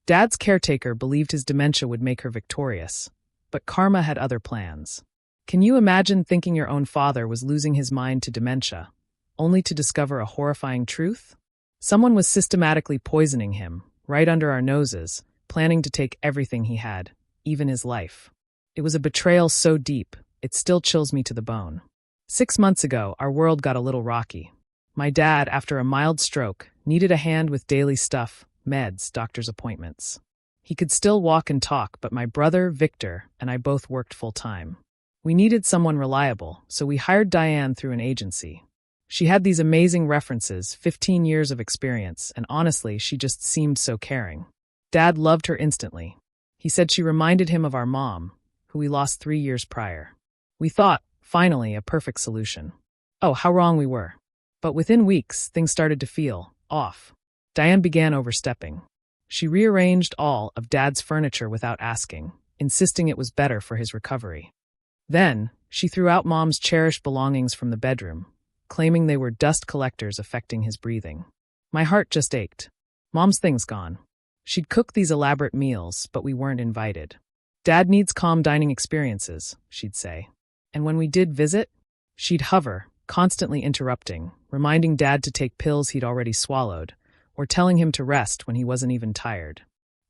Dad's caretaker believed his dementia would make her victorious, but karma had other plans. Can you imagine thinking your own father was losing his mind to dementia, only to discover a horrifying truth? Someone was systematically poisoning him, right under our noses, planning to take everything he had, even his life. It was a betrayal so deep, it still chills me to the bone. 6 months ago, our world got a little rocky. My dad, after a mild stroke, needed a hand with daily stuff, meds, doctor's appointments. He could still walk and talk, but my brother, Victor, and I both worked full-time. We needed someone reliable, so we hired Diane through an agency. She had these amazing references, 15 years of experience, and honestly, she just seemed so caring. Dad loved her instantly. He said she reminded him of our mom, who we lost 3 years prior. We thought, finally, a perfect solution. Oh, how wrong we were. But within weeks, things started to feel off. Diane began overstepping. She rearranged all of Dad's furniture without asking, insisting it was better for his recovery. Then, she threw out Mom's cherished belongings from the bedroom, claiming they were dust collectors affecting his breathing. My heart just ached. Mom's things gone. She'd cook these elaborate meals, but we weren't invited. Dad needs calm dining experiences, she'd say. And when we did visit, she'd hover, constantly interrupting, reminding Dad to take pills he'd already swallowed, or telling him to rest when he wasn't even tired.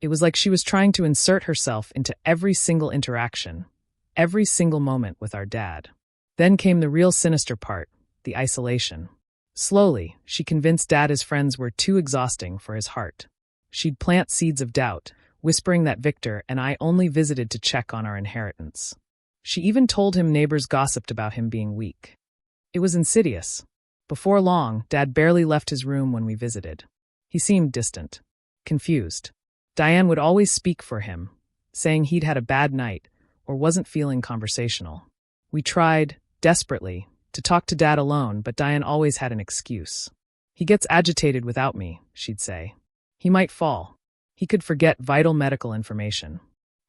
It was like she was trying to insert herself into every single interaction, every single moment with our dad. Then came the real sinister part, the isolation. Slowly, she convinced Dad his friends were too exhausting for his heart. She'd plant seeds of doubt, whispering that Victor and I only visited to check on our inheritance. She even told him neighbors gossiped about him being weak. It was insidious. Before long, Dad barely left his room when we visited. He seemed distant, confused. Diane would always speak for him, saying he'd had a bad night or wasn't feeling conversational. We tried, desperately, to talk to Dad alone, but Diane always had an excuse. He gets agitated without me, she'd say. He might fall. He could forget vital medical information.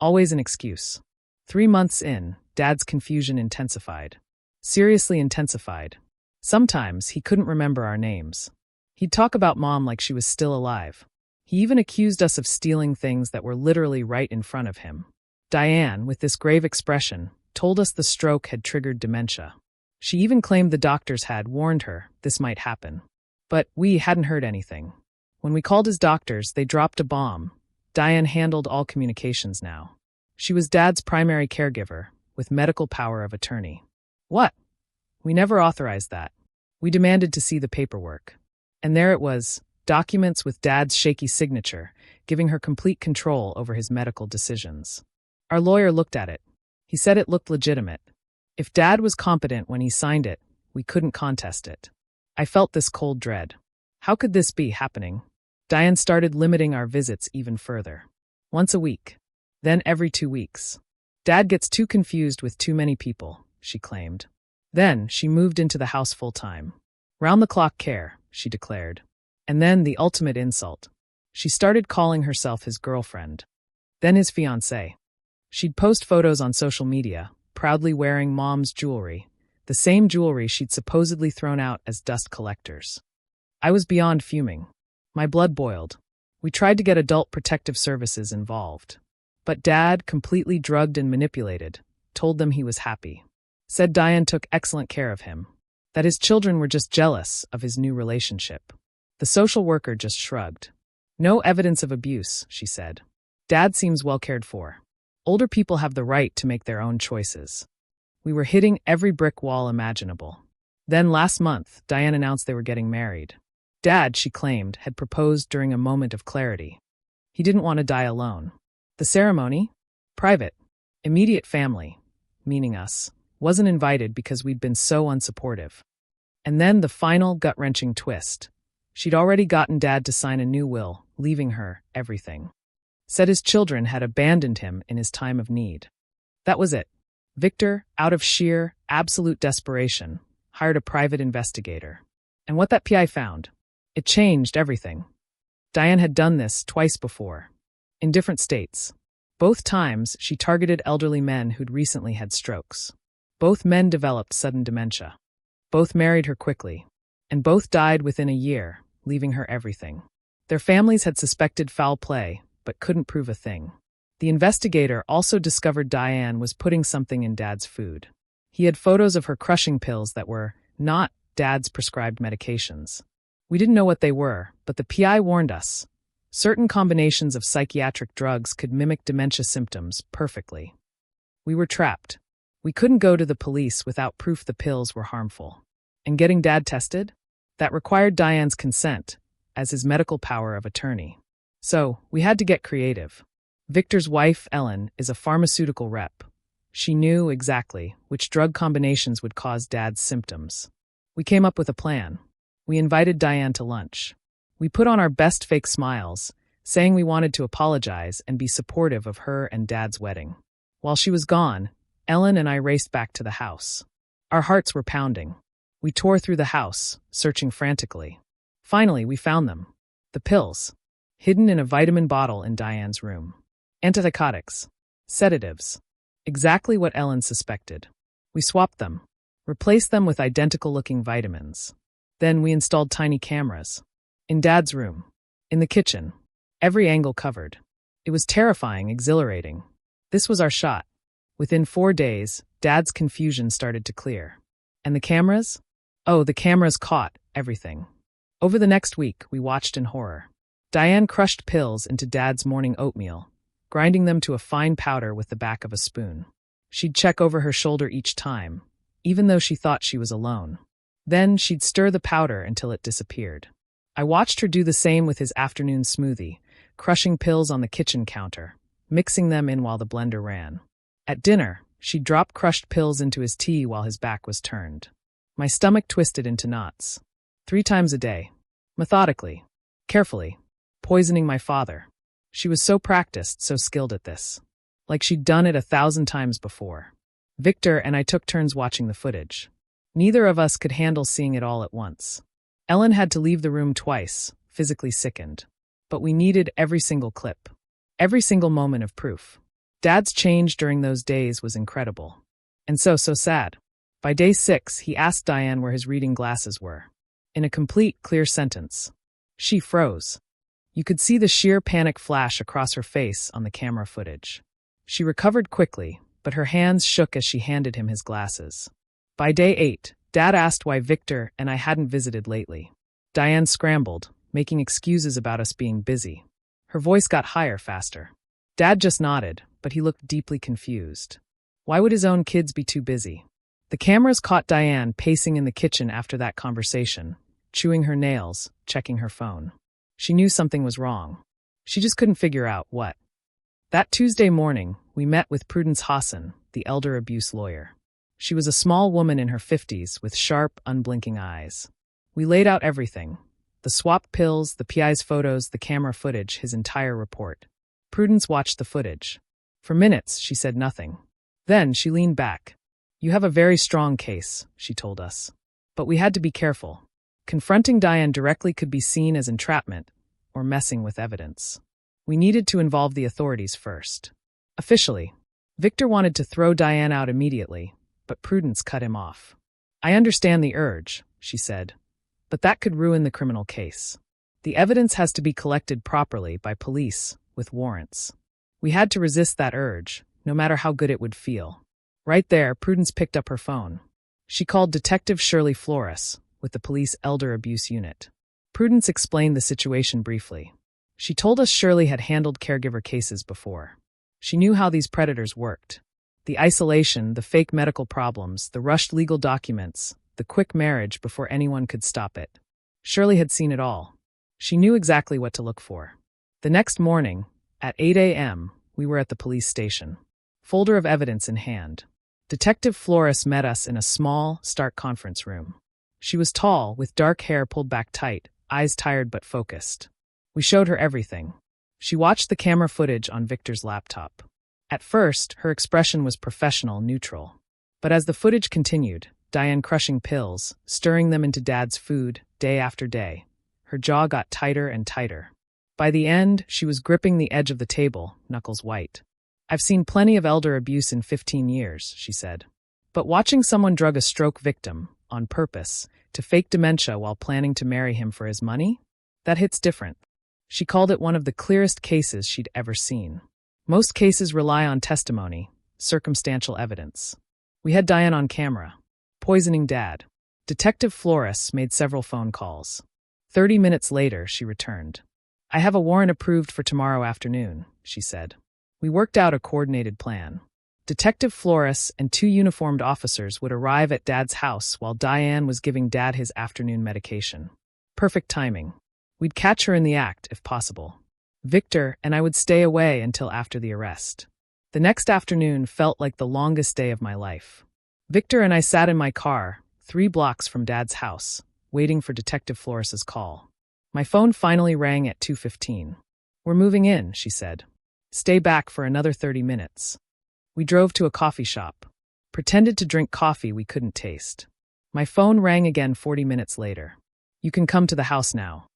Always an excuse. 3 months in, Dad's confusion intensified. Seriously intensified. Sometimes he couldn't remember our names. He'd talk about Mom like she was still alive. He even accused us of stealing things that were literally right in front of him. Diane, with this grave expression, told us the stroke had triggered dementia. She even claimed the doctors had warned her this might happen. But we hadn't heard anything. When we called his doctors, they dropped a bomb. Diane handled all communications now. She was Dad's primary caregiver, with medical power of attorney. What? We never authorized that. We demanded to see the paperwork. And there it was, documents with Dad's shaky signature, giving her complete control over his medical decisions. Our lawyer looked at it. He said it looked legitimate. If Dad was competent when he signed it, we couldn't contest it. I felt this cold dread. How could this be happening? Diane started limiting our visits even further. Once a week. Then every 2 weeks. Dad gets too confused with too many people, she claimed. Then she moved into the house full-time. Round-the-clock care, she declared. And then the ultimate insult. She started calling herself his girlfriend. Then his fiancé. She'd post photos on social media, proudly wearing Mom's jewelry, the same jewelry she'd supposedly thrown out as dust collectors. I was beyond fuming. My blood boiled. We tried to get adult protective services involved. But Dad, completely drugged and manipulated, told them he was happy. Said Diane took excellent care of him. That his children were just jealous of his new relationship. The social worker just shrugged. No evidence of abuse, she said. Dad seems well cared for. Older people have the right to make their own choices. We were hitting every brick wall imaginable. Then last month, Diane announced they were getting married. Dad, she claimed, had proposed during a moment of clarity. He didn't want to die alone. The ceremony? Private. Immediate family, meaning us, wasn't invited because we'd been so unsupportive. And then the final gut-wrenching twist. She'd already gotten Dad to sign a new will, leaving her everything. Said his children had abandoned him in his time of need. That was it. Victor, out of sheer, absolute desperation, hired a private investigator. And what that PI found? It changed everything. Diane had done this twice before. In different states. Both times, she targeted elderly men who'd recently had strokes. Both men developed sudden dementia. Both married her quickly. And both died within a year, leaving her everything. Their families had suspected foul play, but couldn't prove a thing. The investigator also discovered Diane was putting something in Dad's food. He had photos of her crushing pills that were not Dad's prescribed medications. We didn't know what they were, but the PI warned us. Certain combinations of psychiatric drugs could mimic dementia symptoms perfectly. We were trapped. We couldn't go to the police without proof the pills were harmful. And getting Dad tested? That required Diane's consent, as his medical power of attorney. So, we had to get creative. Victor's wife, Ellen, is a pharmaceutical rep. She knew exactly which drug combinations would cause Dad's symptoms. We came up with a plan. We invited Diane to lunch. We put on our best fake smiles, saying we wanted to apologize and be supportive of her and Dad's wedding. While she was gone, Ellen and I raced back to the house. Our hearts were pounding. We tore through the house, searching frantically. Finally, we found them. The pills, hidden in a vitamin bottle in Diane's room. Antipsychotics, sedatives, exactly what Ellen suspected. We swapped them, replaced them with identical-looking vitamins. Then we installed tiny cameras. In Dad's room, in the kitchen, every angle covered. It was terrifying, exhilarating. This was our shot. Within 4 days, Dad's confusion started to clear. And the cameras? Oh, the cameras caught everything. Over the next week, we watched in horror. Diane crushed pills into Dad's morning oatmeal, grinding them to a fine powder with the back of a spoon. She'd check over her shoulder each time, even though she thought she was alone. Then she'd stir the powder until it disappeared. I watched her do the same with his afternoon smoothie, crushing pills on the kitchen counter, mixing them in while the blender ran. At dinner, she'd drop crushed pills into his tea while his back was turned. My stomach twisted into knots. 3 times a day. Methodically. Carefully. Poisoning my father. She was so practiced, so skilled at this. Like she'd done it 1,000 times before. Victor and I took turns watching the footage. Neither of us could handle seeing it all at once. Ellen had to leave the room twice, physically sickened. But we needed every single clip. Every single moment of proof. Dad's change during those days was incredible. And so sad. By day 6, he asked Diane where his reading glasses were. In a complete, clear sentence. She froze. You could see the sheer panic flash across her face on the camera footage. She recovered quickly, but her hands shook as she handed him his glasses. By day 8, Dad asked why Victor and I hadn't visited lately. Diane scrambled, making excuses about us being busy. Her voice got higher faster. Dad just nodded, but he looked deeply confused. Why would his own kids be too busy? The cameras caught Diane pacing in the kitchen after that conversation, chewing her nails, checking her phone. She knew something was wrong. She just couldn't figure out what. That Tuesday morning, we met with Prudence Hassan, the elder abuse lawyer. She was a small woman in her 50s with sharp, unblinking eyes. We laid out everything. The swapped pills, the PI's photos, the camera footage, his entire report. Prudence watched the footage. For minutes, she said nothing. Then she leaned back. You have a very strong case, she told us. But we had to be careful. Confronting Diane directly could be seen as entrapment or messing with evidence. We needed to involve the authorities first. Officially, Victor wanted to throw Diane out immediately, but Prudence cut him off. I understand the urge, she said, but that could ruin the criminal case. The evidence has to be collected properly by police with warrants. We had to resist that urge, no matter how good it would feel. Right there, Prudence picked up her phone. She called Detective Shirley Flores with the police elder abuse unit. Prudence explained the situation briefly. She told us Shirley had handled caregiver cases before. She knew how these predators worked. The isolation, the fake medical problems, the rushed legal documents, the quick marriage before anyone could stop it. Shirley had seen it all. She knew exactly what to look for. The next morning, at 8 a.m., we were at the police station. Folder of evidence in hand. Detective Flores met us in a small, stark conference room. She was tall, with dark hair pulled back tight, eyes tired but focused. We showed her everything. She watched the camera footage on Victor's laptop. At first, her expression was professional, neutral. But as the footage continued, Diane crushing pills, stirring them into Dad's food, day after day, her jaw got tighter and tighter. By the end, she was gripping the edge of the table, knuckles white. I've seen plenty of elder abuse in 15 years, she said. But watching someone drug a stroke victim, on purpose, to fake dementia while planning to marry him for his money? That hits different. She called it one of the clearest cases she'd ever seen. Most cases rely on testimony, circumstantial evidence. We had Diane on camera. Poisoning Dad. Detective Flores made several phone calls. 30 minutes later, she returned. I have a warrant approved for tomorrow afternoon, she said. We worked out a coordinated plan. Detective Flores and 2 uniformed officers would arrive at Dad's house while Diane was giving Dad his afternoon medication. Perfect timing. We'd catch her in the act, if possible. Victor and I would stay away until after the arrest. The next afternoon felt like the longest day of my life. Victor and I sat in my car, 3 blocks from Dad's house, waiting for Detective Flores's call. My phone finally rang at 2:15. We're moving in, she said. Stay back for another 30 minutes. We drove to a coffee shop. Pretended to drink coffee we couldn't taste. My phone rang again 40 minutes later. You can come to the house now.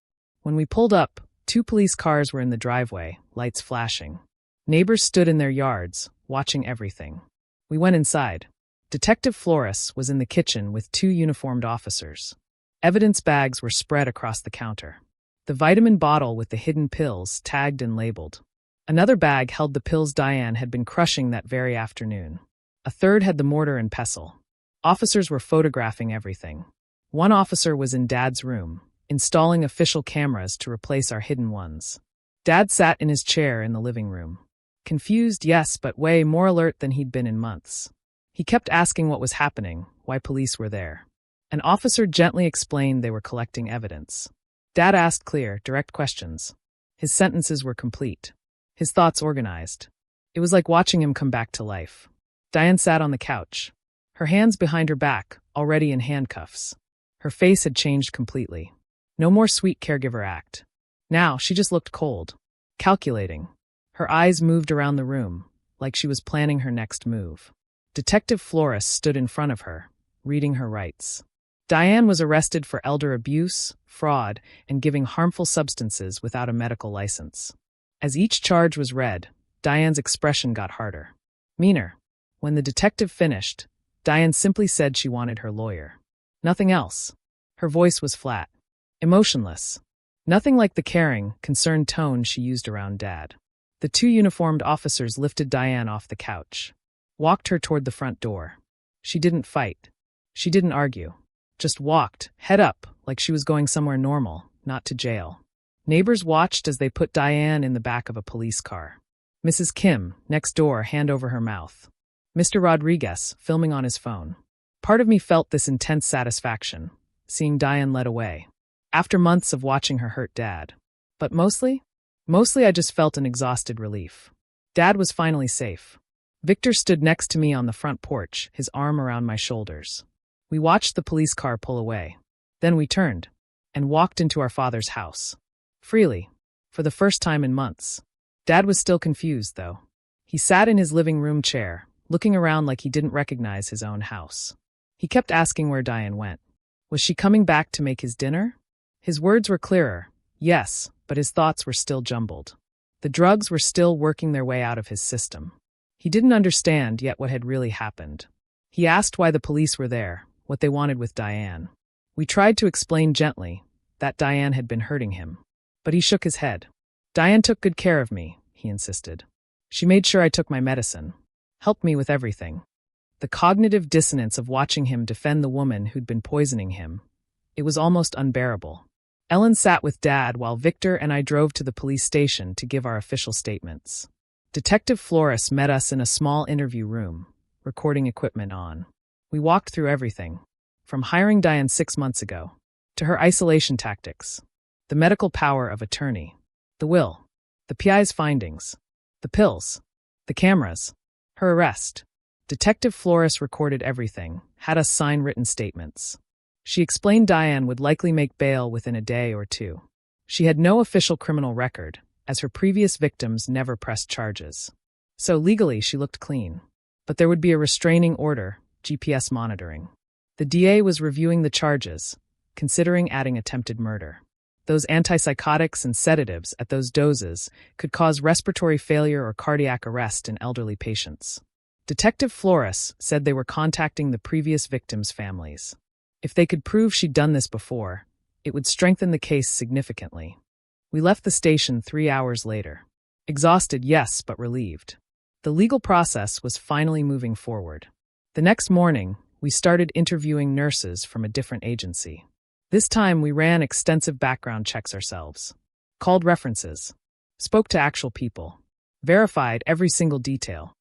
When we pulled up, 2 police cars were in the driveway, lights flashing. Neighbors stood in their yards, watching everything. We went inside. Detective Flores was in the kitchen with 2 uniformed officers. Evidence bags were spread across the counter. The vitamin bottle with the hidden pills tagged and labeled. Another bag held the pills Diane had been crushing that very afternoon. A third had the mortar and pestle. Officers were photographing everything. One officer was in Dad's room, installing official cameras to replace our hidden ones. Dad sat in his chair in the living room. Confused, yes, but way more alert than he'd been in months. He kept asking what was happening, why police were there. An officer gently explained they were collecting evidence. Dad asked clear, direct questions. His sentences were complete. His thoughts organized. It was like watching him come back to life. Diane sat on the couch, her hands behind her back, already in handcuffs. Her face had changed completely. No more sweet caregiver act. Now she just looked cold, calculating. Her eyes moved around the room, like she was planning her next move. Detective Flores stood in front of her, reading her rights. Diane was arrested for elder abuse, fraud, and giving harmful substances without a medical license. As each charge was read, Diane's expression got harder. Meaner. When the detective finished, Diane simply said she wanted her lawyer. Nothing else. Her voice was flat. Emotionless. Nothing like the caring, concerned tone she used around Dad. The 2 uniformed officers lifted Diane off the couch. Walked her toward the front door. She didn't fight. She didn't argue. Just walked, head up, like she was going somewhere normal, not to jail. Neighbors watched as they put Diane in the back of a police car. Mrs. Kim, next door, hand over her mouth. Mr. Rodriguez, filming on his phone. Part of me felt this intense satisfaction, seeing Diane led away. After months of watching her hurt Dad. But mostly I just felt an exhausted relief. Dad was finally safe. Victor stood next to me on the front porch, his arm around my shoulders. We watched the police car pull away. Then we turned and walked into our father's house. Freely, for the first time in months. Dad was still confused, though. He sat in his living room chair, looking around like he didn't recognize his own house. He kept asking where Diane went. Was she coming back to make his dinner? His words were clearer, yes, but his thoughts were still jumbled. The drugs were still working their way out of his system. He didn't understand yet what had really happened. He asked why the police were there, what they wanted with Diane. We tried to explain gently that Diane had been hurting him. But he shook his head. Diane took good care of me, he insisted. She made sure I took my medicine. Helped me with everything. The cognitive dissonance of watching him defend the woman who'd been poisoning him. It was almost unbearable. Ellen sat with Dad while Victor and I drove to the police station to give our official statements. Detective Flores met us in a small interview room, recording equipment on. We walked through everything, from hiring Diane 6 months ago, to her isolation tactics. The medical power of attorney, the will, the PI's findings, the pills, the cameras, her arrest. Detective Flores recorded everything, had us sign written statements. She explained Diane would likely make bail within a day or 2. She had no official criminal record, as her previous victims never pressed charges. So legally she looked clean. But there would be a restraining order, GPS monitoring. The DA was reviewing the charges, considering adding attempted murder. Those antipsychotics and sedatives at those doses could cause respiratory failure or cardiac arrest in elderly patients. Detective Flores said they were contacting the previous victims' families. If they could prove she'd done this before, it would strengthen the case significantly. We left the station 3 hours later. Exhausted, yes, but relieved. The legal process was finally moving forward. The next morning, we started interviewing nurses from a different agency. This time, we ran extensive background checks ourselves. Called references. Spoke to actual people. Verified every single detail.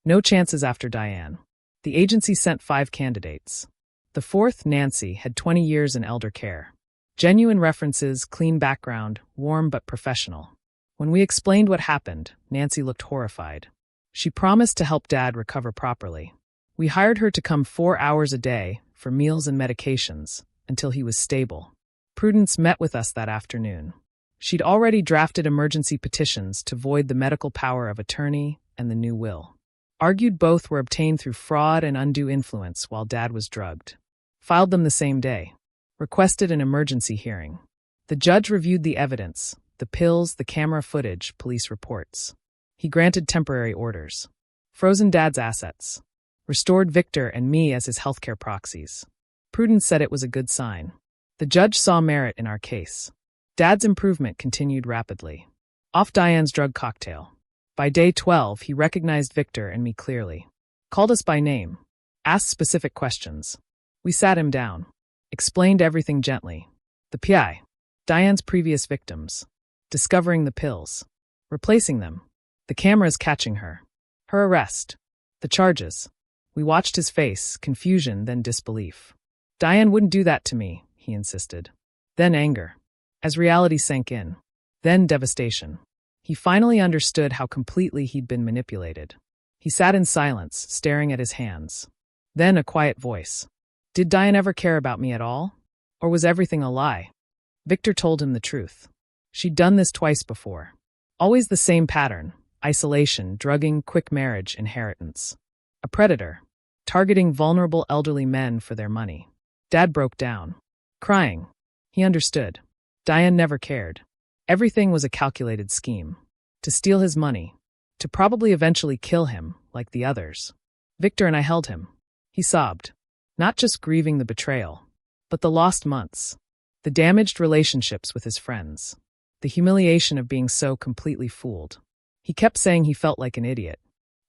No chances after Diane. The agency sent 5 candidates. The fourth, Nancy, had 20 years in elder care. Genuine references, clean background, warm but professional. When we explained what happened, Nancy looked horrified. She promised to help Dad recover properly. We hired her to come 4 hours a day for meals and medications until he was stable. Prudence met with us that afternoon. She'd already drafted emergency petitions to void the medical power of attorney and the new will. Argued both were obtained through fraud and undue influence while Dad was drugged. Filed them the same day. Requested an emergency hearing. The judge reviewed the evidence, the pills, the camera footage, police reports. He granted temporary orders. Frozen Dad's assets. Restored Victor and me as his healthcare proxies. Prudence said it was a good sign. The judge saw merit in our case. Dad's improvement continued rapidly. Off Diane's drug cocktail. By day 12, he recognized Victor and me clearly. Called us by name. Asked specific questions. We sat him down. Explained everything gently. The PI. Diane's previous victims. Discovering the pills. Replacing them. The cameras catching her. Her arrest. The charges. We watched his face, confusion, then disbelief. Diane wouldn't do that to me, he insisted. Then anger. As reality sank in. Then devastation. He finally understood how completely he'd been manipulated. He sat in silence, staring at his hands. Then a quiet voice. Did Diane ever care about me at all? Or was everything a lie? Victor told him the truth. She'd done this twice before. Always the same pattern. Isolation, drugging, quick marriage, inheritance. A predator. Targeting vulnerable elderly men for their money. Dad broke down. Crying. He understood. Diane never cared. Everything was a calculated scheme. To steal his money. To probably eventually kill him, like the others. Victor and I held him. He sobbed. Not just grieving the betrayal, but the lost months. The damaged relationships with his friends. The humiliation of being so completely fooled. He kept saying he felt like an idiot.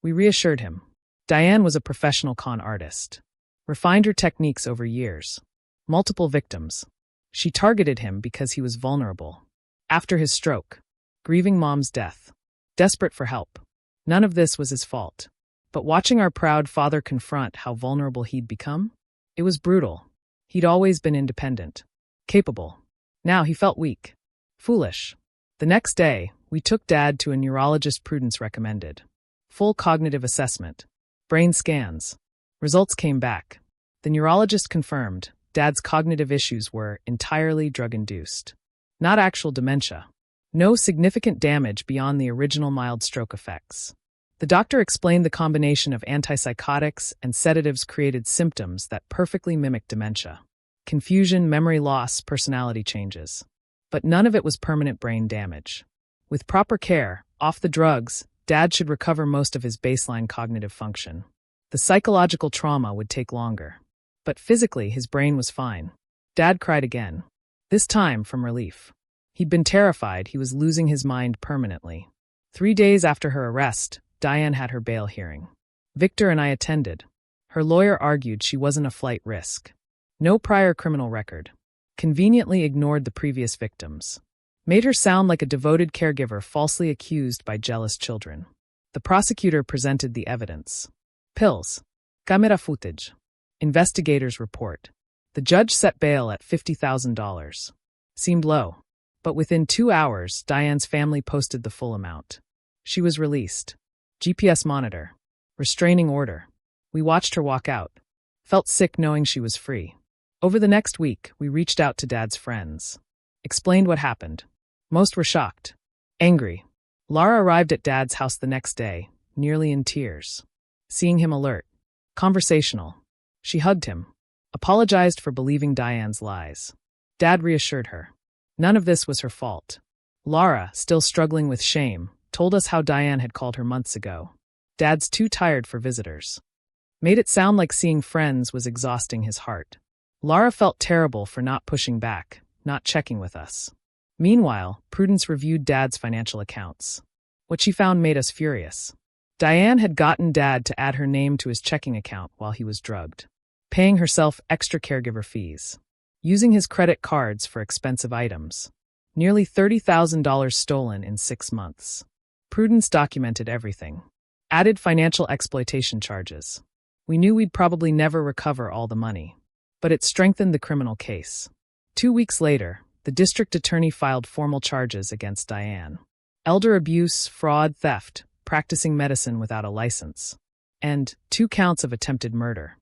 We reassured him. Diane was a professional con artist. Refined her techniques over years. Multiple victims. She targeted him because he was vulnerable. After his stroke. Grieving Mom's death. Desperate for help. None of this was his fault. But watching our proud father confront how vulnerable he'd become, it was brutal. He'd always been independent. Capable. Now he felt weak. Foolish. The next day, we took Dad to a neurologist Prudence recommended. Full cognitive assessment. Brain scans. Results came back. The neurologist confirmed Dad's cognitive issues were entirely drug-induced. Not actual dementia. No significant damage beyond the original mild stroke effects. The doctor explained the combination of antipsychotics and sedatives created symptoms that perfectly mimic dementia. Confusion, memory loss, personality changes. But none of it was permanent brain damage. With proper care, off the drugs, Dad should recover most of his baseline cognitive function. The psychological trauma would take longer. But physically, his brain was fine. Dad cried again. This time from relief. He'd been terrified he was losing his mind permanently. 3 days after her arrest, Diane had her bail hearing. Victor and I attended. Her lawyer argued she wasn't a flight risk. No prior criminal record. Conveniently ignored the previous victims. Made her sound like a devoted caregiver falsely accused by jealous children. The prosecutor presented the evidence. Pills. Camera footage. Investigators report. The judge set bail at $50,000. Seemed low. But within 2 hours, Diane's family posted the full amount. She was released. GPS monitor. Restraining order. We watched her walk out. Felt sick knowing she was free. Over the next week, we reached out to Dad's friends. Explained what happened. Most were shocked. Angry. Lara arrived at Dad's house the next day, nearly in tears. Seeing him alert. Conversational. She hugged him. Apologized for believing Diane's lies. Dad reassured her. None of this was her fault. Lara, still struggling with shame, told us how Diane had called her months ago. Dad's too tired for visitors. Made it sound like seeing friends was exhausting his heart. Lara felt terrible for not pushing back, not checking with us. Meanwhile, Prudence reviewed Dad's financial accounts. What she found made us furious. Diane had gotten Dad to add her name to his checking account while he was drugged, paying herself extra caregiver fees, using his credit cards for expensive items. Nearly $30,000 stolen in 6 months. Prudence documented everything. Added financial exploitation charges. We knew we'd probably never recover all the money. But it strengthened the criminal case. 2 weeks later, the district attorney filed formal charges against Diane. Elder abuse, fraud, theft, practicing medicine without a license, and 2 counts of attempted murder.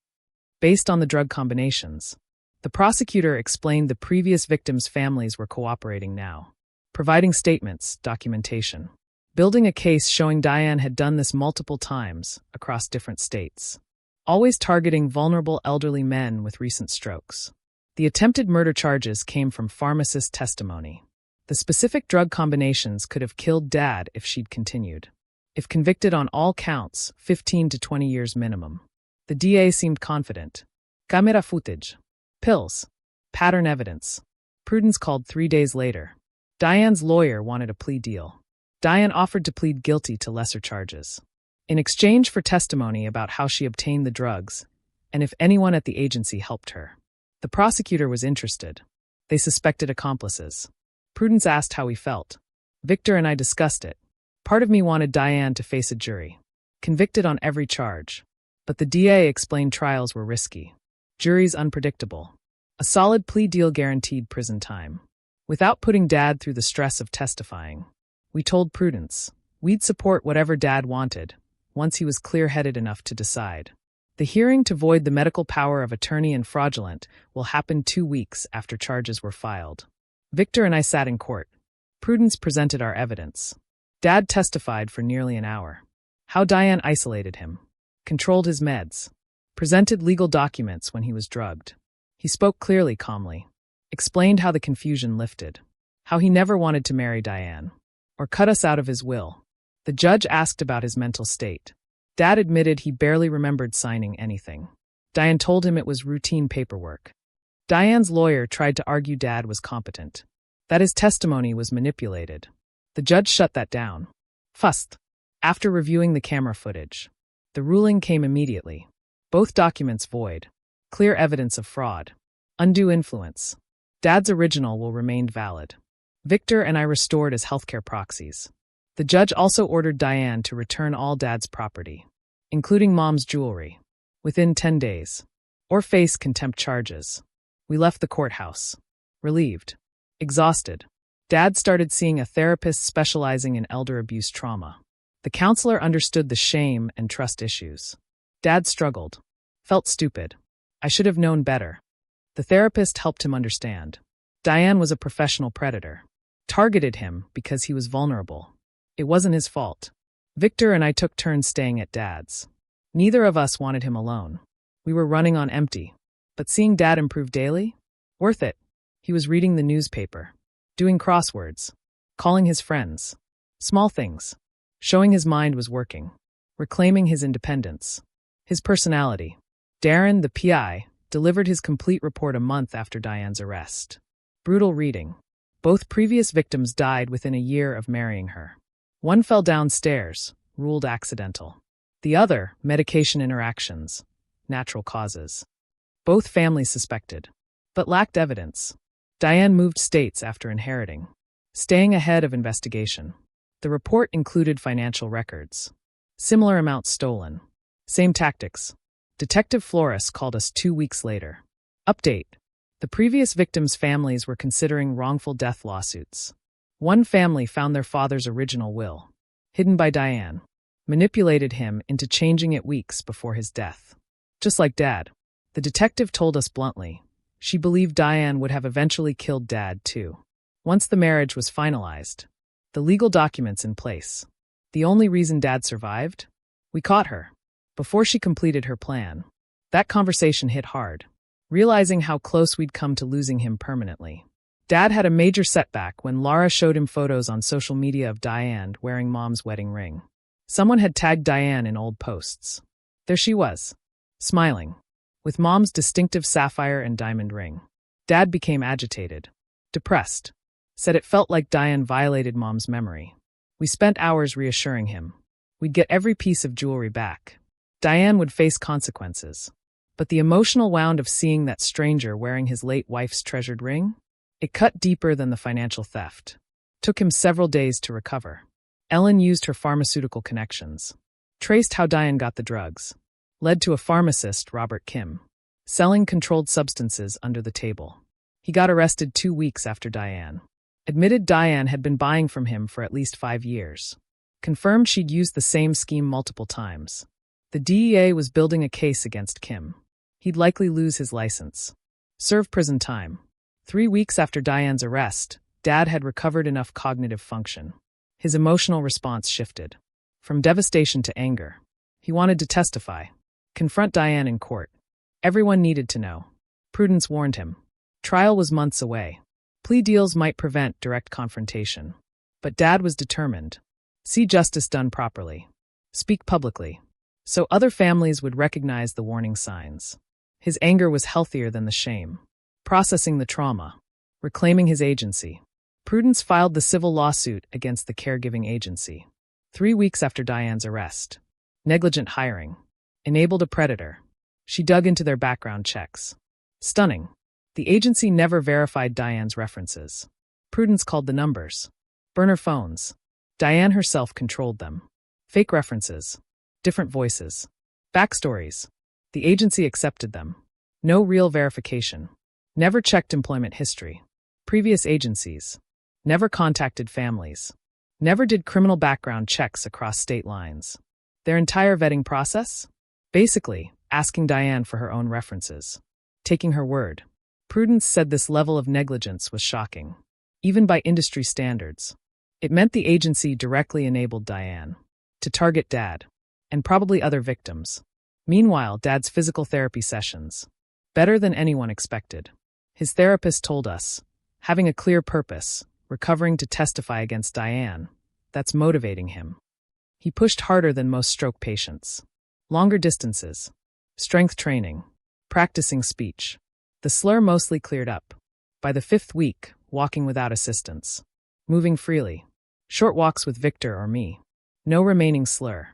Based on the drug combinations, the prosecutor explained the previous victims' families were cooperating now, providing statements, documentation, building a case showing Diane had done this multiple times across different states, always targeting vulnerable elderly men with recent strokes. The attempted murder charges came from pharmacist testimony. The specific drug combinations could have killed Dad if she'd continued. If convicted on all counts, 15 to 20 years minimum. The DA seemed confident. Camera footage. Pills. Pattern evidence. Prudence called 3 days later. Diane's lawyer wanted a plea deal. Diane offered to plead guilty to lesser charges, in exchange for testimony about how she obtained the drugs and if anyone at the agency helped her. The prosecutor was interested. They suspected accomplices. Prudence asked how he felt. Victor and I discussed it. Part of me wanted Diane to face a jury, convicted on every charge. But the DA explained trials were risky. Juries unpredictable. A solid plea deal guaranteed prison time. Without putting Dad through the stress of testifying, we told Prudence we'd support whatever Dad wanted, once he was clear-headed enough to decide. The hearing to void the medical power of attorney and fraudulent will happen 2 weeks after charges were filed. Victor and I sat in court. Prudence presented our evidence. Dad testified for nearly an hour. How Diane isolated him, controlled his meds, presented legal documents when he was drugged. He spoke clearly, calmly, explained how the confusion lifted, how he never wanted to marry Diane, or cut us out of his will. The judge asked about his mental state. Dad admitted he barely remembered signing anything. Diane told him it was routine paperwork. Diane's lawyer tried to argue Dad was competent, that his testimony was manipulated. The judge shut that down. First, after reviewing the camera footage, the ruling came immediately. Both documents void. Clear evidence of fraud. Undue influence. Dad's original will remain valid. Victor and I restored as healthcare proxies. The judge also ordered Diane to return all Dad's property, including Mom's jewelry, within 10 days, or face contempt charges. We left the courthouse, relieved, exhausted. Dad started seeing a therapist specializing in elder abuse trauma. The counselor understood the shame and trust issues. Dad struggled, felt stupid. I should have known better. The therapist helped him understand. Diane was a professional predator, targeted him because he was vulnerable. It wasn't his fault. Victor and I took turns staying at Dad's. Neither of us wanted him alone. We were running on empty. But seeing Dad improve daily? Worth it. He was reading the newspaper, doing crosswords, calling his friends. Small things. Showing his mind was working. Reclaiming his independence. His personality. Darren, the PI, delivered his complete report a month after Diane's arrest. Brutal reading. Both previous victims died within a year of marrying her. One fell downstairs, ruled accidental. The other, medication interactions, natural causes. Both families suspected, but lacked evidence. Diane moved states after inheriting, staying ahead of investigation. The report included financial records. Similar amounts stolen. Same tactics. Detective Flores called us 2 weeks later. Update. The previous victims' families were considering wrongful death lawsuits. One family found their father's original will, hidden by Diane, manipulated him into changing it weeks before his death. Just like Dad. The detective told us bluntly, she believed Diane would have eventually killed Dad too. Once the marriage was finalized, the legal documents in place. The only reason Dad survived? We caught her, before she completed her plan. That conversation hit hard, realizing how close we'd come to losing him permanently. Dad had a major setback when Laura showed him photos on social media of Diane wearing Mom's wedding ring. Someone had tagged Diane in old posts. There she was, smiling, with Mom's distinctive sapphire and diamond ring. Dad became agitated, depressed. Said it felt like Diane violated Mom's memory. We spent hours reassuring him. We'd get every piece of jewelry back. Diane would face consequences. But the emotional wound of seeing that stranger wearing his late wife's treasured ring? It cut deeper than the financial theft. Took him several days to recover. Ellen used her pharmaceutical connections. Traced how Diane got the drugs. Led to a pharmacist, Robert Kim. Selling controlled substances under the table. He got arrested 2 weeks after Diane. Admitted Diane had been buying from him for at least 5 years. Confirmed she'd used the same scheme multiple times. The DEA was building a case against Kim. He'd likely lose his license. Serve prison time. 3 weeks after Diane's arrest, Dad had recovered enough cognitive function. His emotional response shifted. From devastation to anger. He wanted to testify. Confront Diane in court. Everyone needed to know. Prudence warned him. Trial was months away. Plea deals might prevent direct confrontation. But Dad was determined. See justice done properly. Speak publicly. So other families would recognize the warning signs. His anger was healthier than the shame. Processing the trauma. Reclaiming his agency. Prudence filed the civil lawsuit against the caregiving agency. 3 weeks after Diane's arrest. Negligent hiring. Enabled a predator. She dug into their background checks. Stunning. The agency never verified Diane's references. Prudence called the numbers. Burner phones. Diane herself controlled them. Fake references. Different voices. Backstories. The agency accepted them. No real verification. Never checked employment history. Previous agencies. Never contacted families. Never did criminal background checks across state lines. Their entire vetting process? Basically, asking Diane for her own references. Taking her word. Prudence said this level of negligence was shocking. Even by industry standards. It meant the agency directly enabled Diane to target Dad, and probably other victims. Meanwhile, Dad's physical therapy sessions. Better than anyone expected. His therapist told us, having a clear purpose, recovering to testify against Diane, that's motivating him. He pushed harder than most stroke patients. Longer distances. Strength training. Practicing speech. The slur mostly cleared up. By the 5th week, walking without assistance. Moving freely. Short walks with Victor or me. No remaining slur.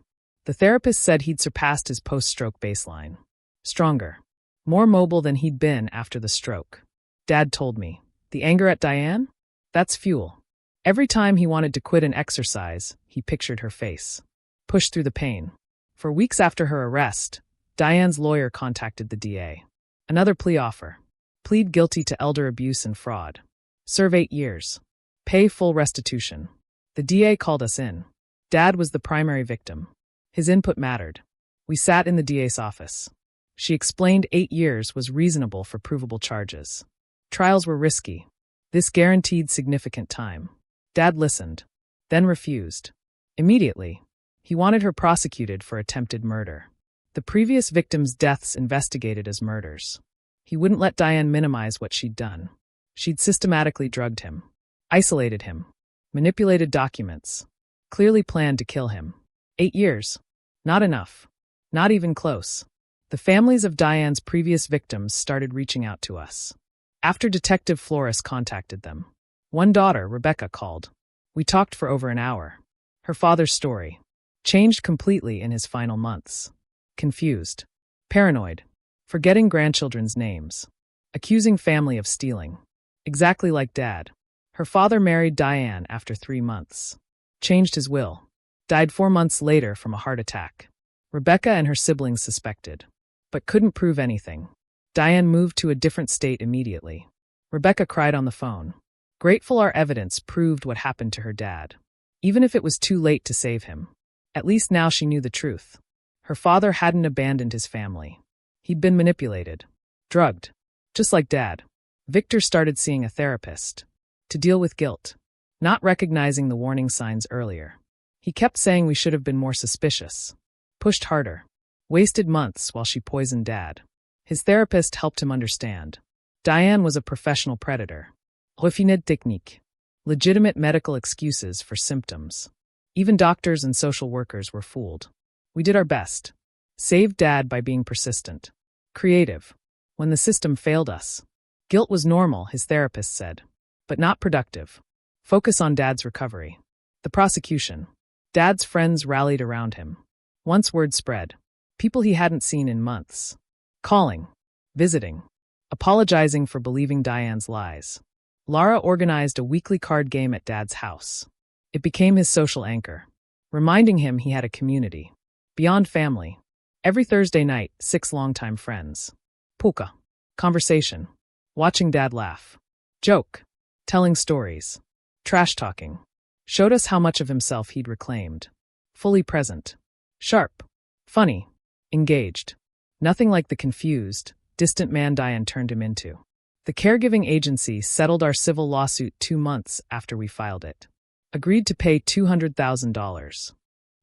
The therapist said he'd surpassed his post-stroke baseline. Stronger. More mobile than he'd been after the stroke. Dad told me, the anger at Diane? That's fuel. Every time he wanted to quit an exercise, he pictured her face. Pushed through the pain. For weeks after her arrest, Diane's lawyer contacted the DA. Another plea offer. Plead guilty to elder abuse and fraud. Serve 8 years. Pay full restitution. The DA called us in. Dad was the primary victim. His input mattered. We sat in the DA's office. She explained 8 years was reasonable for provable charges. Trials were risky. This guaranteed significant time. Dad listened, then refused. Immediately. He wanted her prosecuted for attempted murder. The previous victims' deaths investigated as murders. He wouldn't let Diane minimize what she'd done. She'd systematically drugged him, isolated him, manipulated documents, clearly planned to kill him. 8 years. Not enough. Not even close. The families of Diane's previous victims started reaching out to us. After Detective Flores contacted them. One daughter, Rebecca, called. We talked for over an hour. Her father's story. Changed completely in his final months. Confused. Paranoid. Forgetting grandchildren's names. Accusing family of stealing. Exactly like Dad. Her father married Diane after 3 months. Changed his will. Died 4 months later from a heart attack. Rebecca and her siblings suspected, but couldn't prove anything. Diane moved to a different state immediately. Rebecca cried on the phone. Grateful our evidence proved what happened to her dad. Even if it was too late to save him. At least now she knew the truth. Her father hadn't abandoned his family. He'd been manipulated. Drugged. Just like Dad. Victor started seeing a therapist. To deal with guilt. Not recognizing the warning signs earlier. He kept saying we should have been more suspicious. Pushed harder. Wasted months while she poisoned Dad. His therapist helped him understand. Diane was a professional predator. Refinement technique. Legitimate medical excuses for symptoms. Even doctors and social workers were fooled. We did our best. Saved Dad by being persistent. Creative. When the system failed us. Guilt was normal, his therapist said. But not productive. Focus on Dad's recovery. The prosecution. Dad's friends rallied around him. Once word spread. People he hadn't seen in months. Calling. Visiting. Apologizing for believing Diane's lies. Lara organized a weekly card game at Dad's house. It became his social anchor, reminding him he had a community. Beyond family. Every Thursday night, 6 longtime friends. Puka. Conversation. Watching Dad laugh. Joke. Telling stories. Trash talking. Showed us how much of himself he'd reclaimed. Fully present. Sharp. Funny. Engaged. Nothing like the confused, distant man Diane turned him into. The caregiving agency settled our civil lawsuit 2 months after we filed it. Agreed to pay $200,000.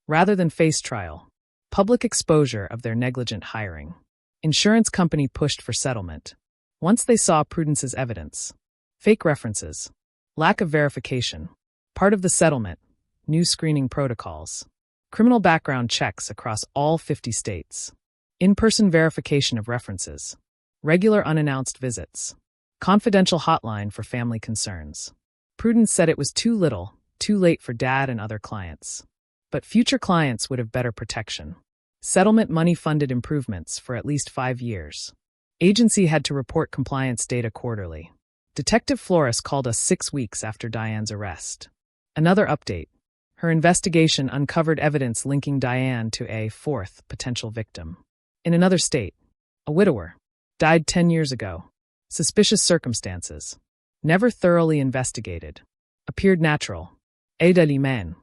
Rather than face trial. Public exposure of their negligent hiring. Insurance company pushed for settlement. Once they saw Prudence's evidence. Fake references. Lack of verification. Part of the settlement. New screening protocols. Criminal background checks across all 50 states. In-person verification of references. Regular unannounced visits. Confidential hotline for family concerns. Prudence said it was too little, too late for Dad and other clients. But future clients would have better protection. Settlement money funded improvements for at least 5 years. Agency had to report compliance data quarterly. Detective Flores called us 6 weeks after Diane's arrest. Another update. Her investigation uncovered evidence linking Diane to a 4th potential victim. In another state, a widower. Died 10 years ago. Suspicious circumstances. Never thoroughly investigated. Appeared natural. Aida Liman.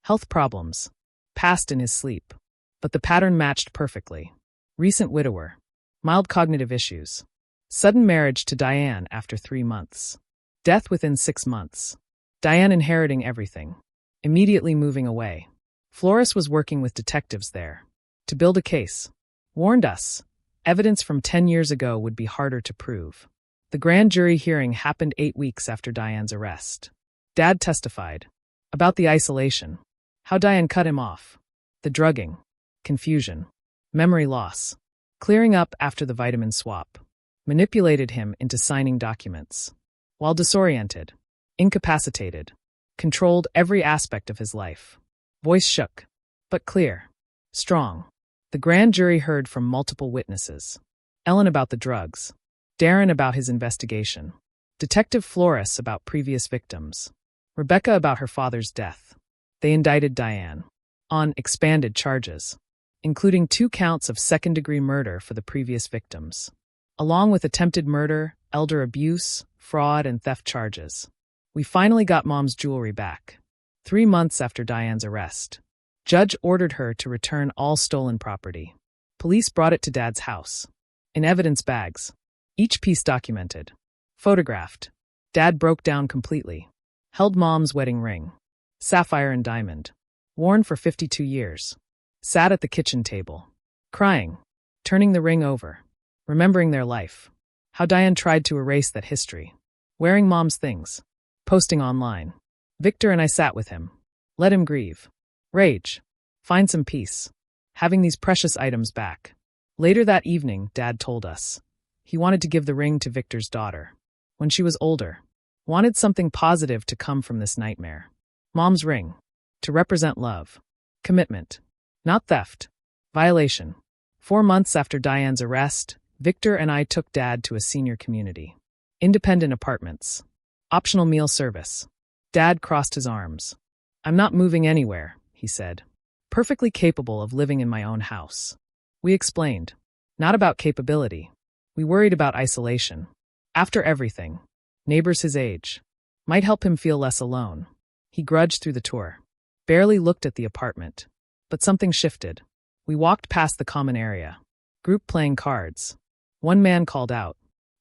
Health problems. Passed in his sleep. But the pattern matched perfectly. Recent widower. Mild cognitive issues. Sudden marriage to Diane after 3 months. Death within 6 months. Diane inheriting everything. Immediately moving away. Flores was working with detectives there. To build a case. Warned us. Evidence from 10 years ago would be harder to prove. The grand jury hearing happened 8 weeks after Diane's arrest. Dad testified. About the isolation. How Diane cut him off. The drugging. Confusion. Memory loss. Clearing up after the vitamin swap. Manipulated him into signing documents. While disoriented. Incapacitated. Controlled every aspect of his life. Voice shook. But clear. Strong. The grand jury heard from multiple witnesses. Ellen about the drugs. Darren about his investigation. Detective Flores about previous victims. Rebecca about her father's death. They indicted Diane. On expanded charges. Including 2 counts of second-degree murder for the previous victims. Along with attempted murder, elder abuse, fraud, and theft charges. We finally got Mom's jewelry back. 3 months after Diane's arrest. Judge ordered her to return all stolen property. Police brought it to Dad's house. In evidence bags. Each piece documented. Photographed. Dad broke down completely. Held Mom's wedding ring. Sapphire and diamond. Worn for 52 years. Sat at the kitchen table. Crying. Turning the ring over. Remembering their life. How Diane tried to erase that history. Wearing Mom's things. Posting online. Victor and I sat with him. Let him grieve. Rage. Find some peace. Having these precious items back. Later that evening, Dad told us. He wanted to give the ring to Victor's daughter. When she was older. Wanted something positive to come from this nightmare. Mom's ring. To represent love. Commitment. Not theft. Violation. 4 months after Diane's arrest, Victor and I took Dad to a senior community. Independent apartments. Optional meal service. Dad crossed his arms. I'm not moving anywhere, he said. Perfectly capable of living in my own house. We explained. Not about capability. We worried about isolation. After everything. Neighbors his age. Might help him feel less alone. He grudged through the tour. Barely looked at the apartment. But something shifted. We walked past the common area. Group playing cards. One man called out.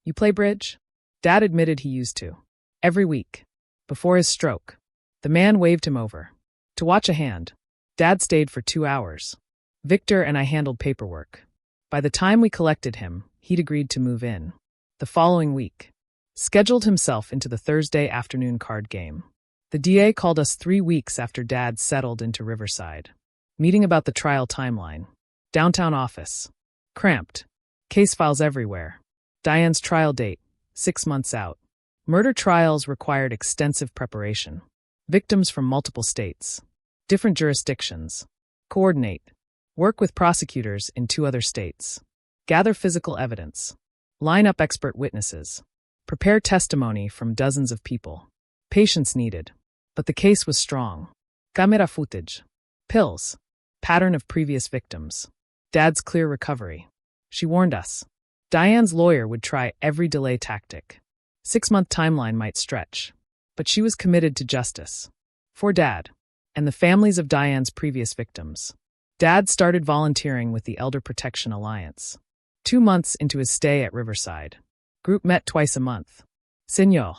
You play bridge? Dad admitted he used to. Every week. Before his stroke. The man waved him over. To watch a hand. Dad stayed for 2 hours. Victor and I handled paperwork. By the time we collected him, he'd agreed to move in. The following week. Scheduled himself into the Thursday afternoon card game. The DA called us 3 weeks after Dad settled into Riverside. Meeting about the trial timeline. Downtown office. Cramped. Case files everywhere. Diane's trial date, 6 months out. Murder trials required extensive preparation. Victims from multiple states. Different jurisdictions. Coordinate. Work with prosecutors in 2 other states. Gather physical evidence. Line up expert witnesses. Prepare testimony from dozens of people. Patience needed. But the case was strong. Camera footage. Pills. Pattern of previous victims. Dad's clear recovery. She warned us. Diane's lawyer would try every delay tactic. 6-month timeline might stretch. But she was committed to justice. For Dad. And the families of Diane's previous victims. Dad started volunteering with the Elder Protection Alliance. 2 months into his stay at Riverside. Group met twice a month. Senior.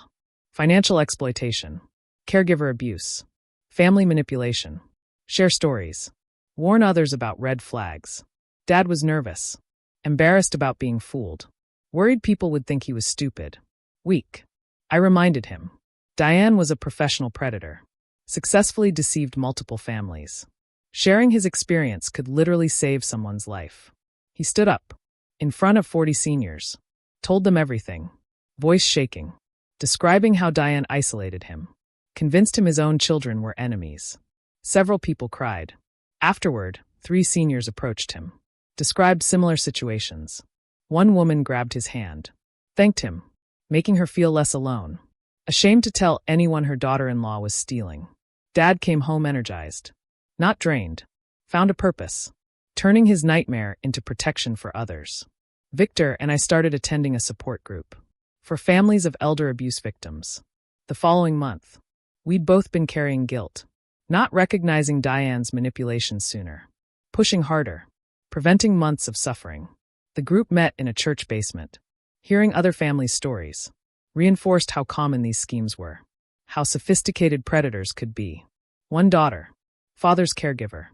Financial exploitation. Caregiver abuse. Family manipulation. Share stories. Warn others about red flags. Dad was nervous. Embarrassed about being fooled. Worried people would think he was stupid. Weak. I reminded him. Diane was a professional predator. Successfully deceived multiple families. Sharing his experience could literally save someone's life. He stood up. In front of 40 seniors. Told them everything. Voice shaking. Describing how Diane isolated him. Convinced him his own children were enemies. Several people cried. Afterward, 3 seniors approached him. Described similar situations. One woman grabbed his hand. Thanked him. Making her feel less alone. Ashamed to tell anyone her daughter-in-law was stealing. Dad came home energized. Not drained. Found a purpose. Turning his nightmare into protection for others. Victor and I started attending a support group. For families of elder abuse victims. The following month. We'd both been carrying guilt. Not recognizing Diane's manipulation sooner. Pushing harder. Preventing months of suffering. The group met in a church basement. Hearing other families' stories. Reinforced how common these schemes were. How sophisticated predators could be. One daughter. Father's caregiver.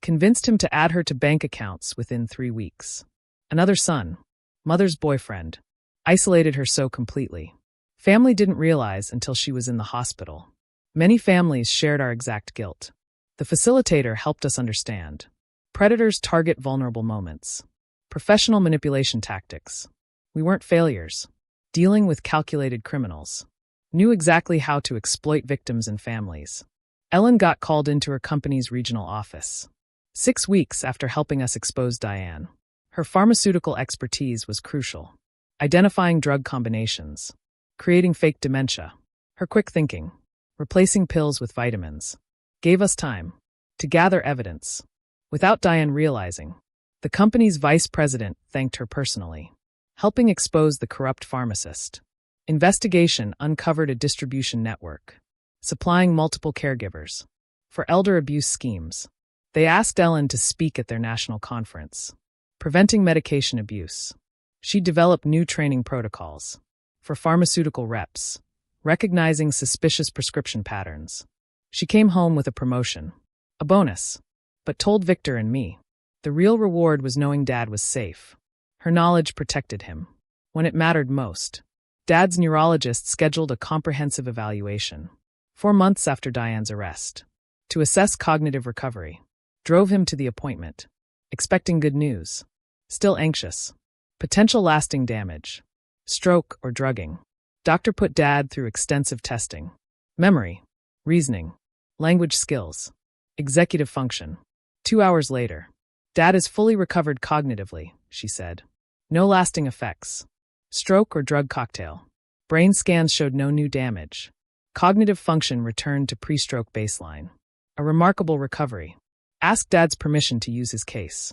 Convinced him to add her to bank accounts within 3 weeks. Another son. Mother's boyfriend. Isolated her so completely. Family didn't realize until she was in the hospital. Many families shared our exact guilt. The facilitator helped us understand. Predators target vulnerable moments. Professional manipulation tactics. We weren't failures. Dealing with calculated criminals. Knew exactly how to exploit victims and families. Ellen got called into her company's regional office. 6 weeks after helping us expose Diane. Her pharmaceutical expertise was crucial. Identifying drug combinations. Creating fake dementia. Her quick thinking. Replacing pills with vitamins. Gave us time to gather evidence. Without Diane realizing, the company's vice president thanked her personally. Helping expose the corrupt pharmacist. Investigation uncovered a distribution network. Supplying multiple caregivers. For elder abuse schemes. They asked Ellen to speak at their national conference. Preventing medication abuse. She developed new training protocols. For pharmaceutical reps. Recognizing suspicious prescription patterns. She came home with a promotion. A bonus. But told Victor and me. The real reward was knowing Dad was safe. Her knowledge protected him. When it mattered most. Dad's neurologist scheduled a comprehensive evaluation. 4 months after Diane's arrest. To assess cognitive recovery. Drove him to the appointment. Expecting good news. Still anxious. Potential lasting damage. Stroke or drugging. Doctor put Dad through extensive testing. Memory. Reasoning. Language skills. Executive function. 2 hours later. Dad is fully recovered cognitively, she said. No lasting effects. Stroke or drug cocktail. Brain scans showed no new damage. Cognitive function returned to pre-stroke baseline. A remarkable recovery. Asked Dad's permission to use his case.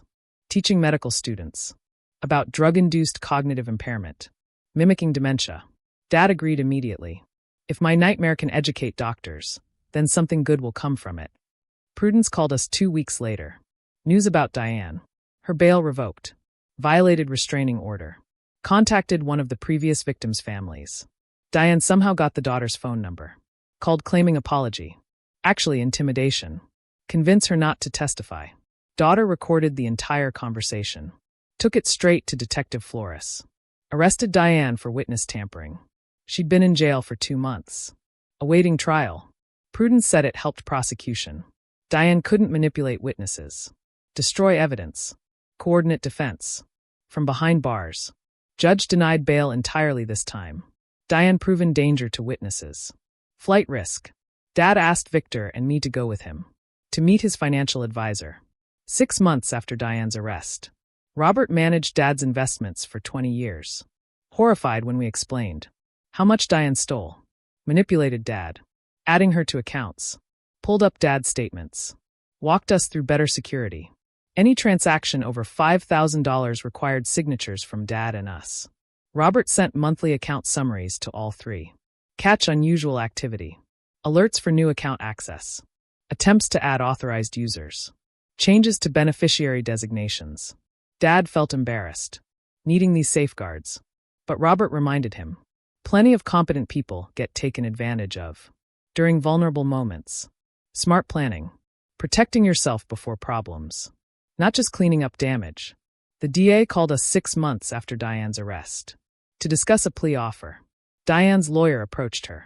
Teaching medical students. About drug-induced cognitive impairment. Mimicking dementia. Dad agreed immediately. If my nightmare can educate doctors, then something good will come from it. Prudence called us 2 weeks later. News about Diane. Her bail revoked. Violated restraining order. Contacted one of the previous victims' families. Diane somehow got the daughter's phone number. Called claiming apology. Actually intimidation. Convince her not to testify. Daughter recorded the entire conversation. Took it straight to Detective Flores. Arrested Diane for witness tampering. She'd been in jail for 2 months. Awaiting trial. Prudence said it helped prosecution. Diane couldn't manipulate witnesses. Destroy evidence. Coordinate defense. From behind bars. Judge denied bail entirely this time. Diane proven danger to witnesses. Flight risk. Dad asked Victor and me to go with him, to meet his financial advisor. 6 months after Diane's arrest, Robert managed Dad's investments for 20 years. Horrified when we explained how much Diane stole, manipulated Dad, adding her to accounts, pulled up Dad's statements, walked us through better security. Any transaction over $5,000 required signatures from Dad and us. Robert sent monthly account summaries to all three. Catch unusual activity. Alerts for new account access. Attempts to add authorized users. Changes to beneficiary designations. Dad felt embarrassed, needing these safeguards. But Robert reminded him, plenty of competent people get taken advantage of. During vulnerable moments. Smart planning. Protecting yourself before problems. Not just cleaning up damage. The DA called us 6 months after Diane's arrest to discuss a plea offer. Diane's lawyer approached her.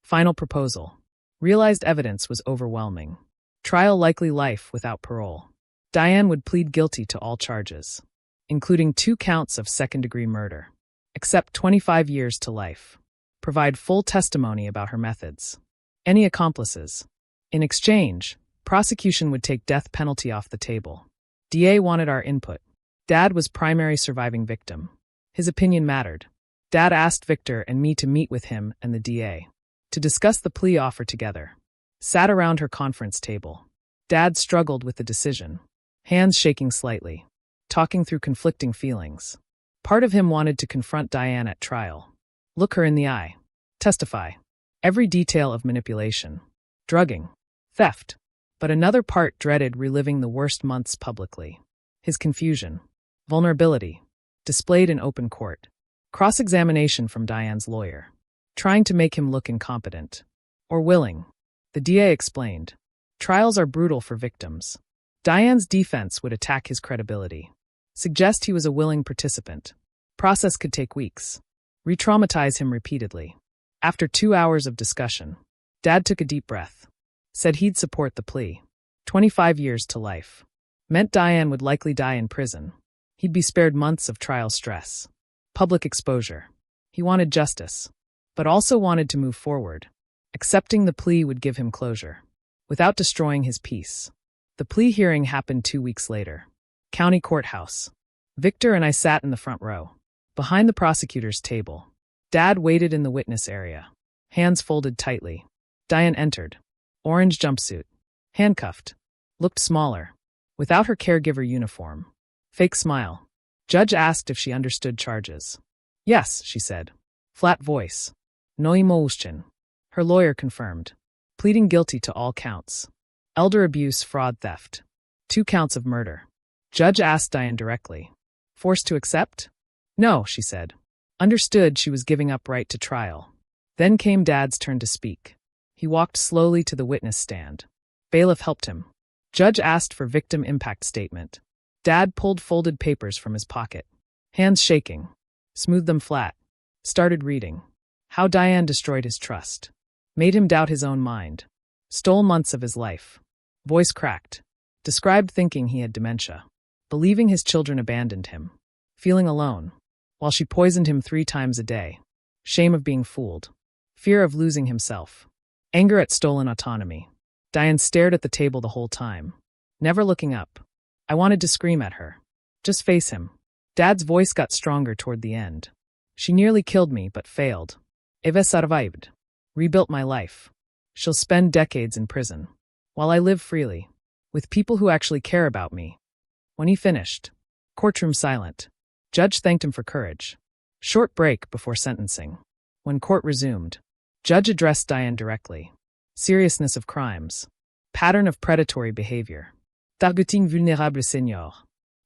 Final proposal. Realized evidence was overwhelming. Trial likely life without parole. Diane would plead guilty to all charges, including 2 counts of second-degree murder. Accept 25 years to life. Provide full testimony about her methods. Any accomplices. In exchange, prosecution would take death penalty off the table. DA wanted our input. Dad was primary surviving victim. His opinion mattered. Dad asked Victor and me to meet with him and the DA to discuss the plea offer together. Sat around her conference table. Dad struggled with the decision, hands shaking slightly, talking through conflicting feelings. Part of him wanted to confront Diane at trial, look her in the eye, testify. Every detail of manipulation, drugging, theft. But another part dreaded reliving the worst months publicly. His confusion, vulnerability, displayed in open court. Cross-examination from Diane's lawyer, trying to make him look incompetent. Or willing. The DA explained. Trials are brutal for victims. Diane's defense would attack his credibility. Suggest he was a willing participant. Process could take weeks. Re-traumatize him repeatedly. After 2 hours of discussion, Dad took a deep breath. Said he'd support the plea. 25 years to life. Meant Diane would likely die in prison. He'd be spared months of trial stress. Public exposure. He wanted justice, but also wanted to move forward. Accepting the plea would give him closure, without destroying his peace. The plea hearing happened 2 weeks later. County courthouse. Victor and I sat in the front row, behind the prosecutor's table. Dad waited in the witness area, hands folded tightly. Diane entered. Orange jumpsuit. Handcuffed. Looked smaller. Without her caregiver uniform. Fake smile. Judge asked if she understood charges. Yes, she said. Flat voice. No emotion. Her lawyer confirmed. Pleading guilty to all counts. Elder abuse, fraud, theft. 2 counts of murder. Judge asked Diane directly. Forced to accept? No, she said. Understood she was giving up right to trial. Then came Dad's turn to speak. He walked slowly to the witness stand. Bailiff helped him. Judge asked for victim impact statement. Dad pulled folded papers from his pocket. Hands shaking. Smoothed them flat. Started reading. How Diane destroyed his trust. Made him doubt his own mind. Stole months of his life. Voice cracked. Described thinking he had dementia. Believing his children abandoned him. Feeling alone. While she poisoned him 3 times a day. Shame of being fooled. Fear of losing himself. Anger at stolen autonomy. Diane stared at the table the whole time, never looking up. I wanted to scream at her. Just face him. Dad's voice got stronger toward the end. She nearly killed me, but failed. Eva survived. Rebuilt my life. She'll spend decades in prison, while I live freely, with people who actually care about me. When he finished, courtroom silent. Judge thanked him for courage. Short break before sentencing. When court resumed, Judge addressed Diane directly. Seriousness of crimes. Pattern of predatory behavior. Targeting vulnerable seniors.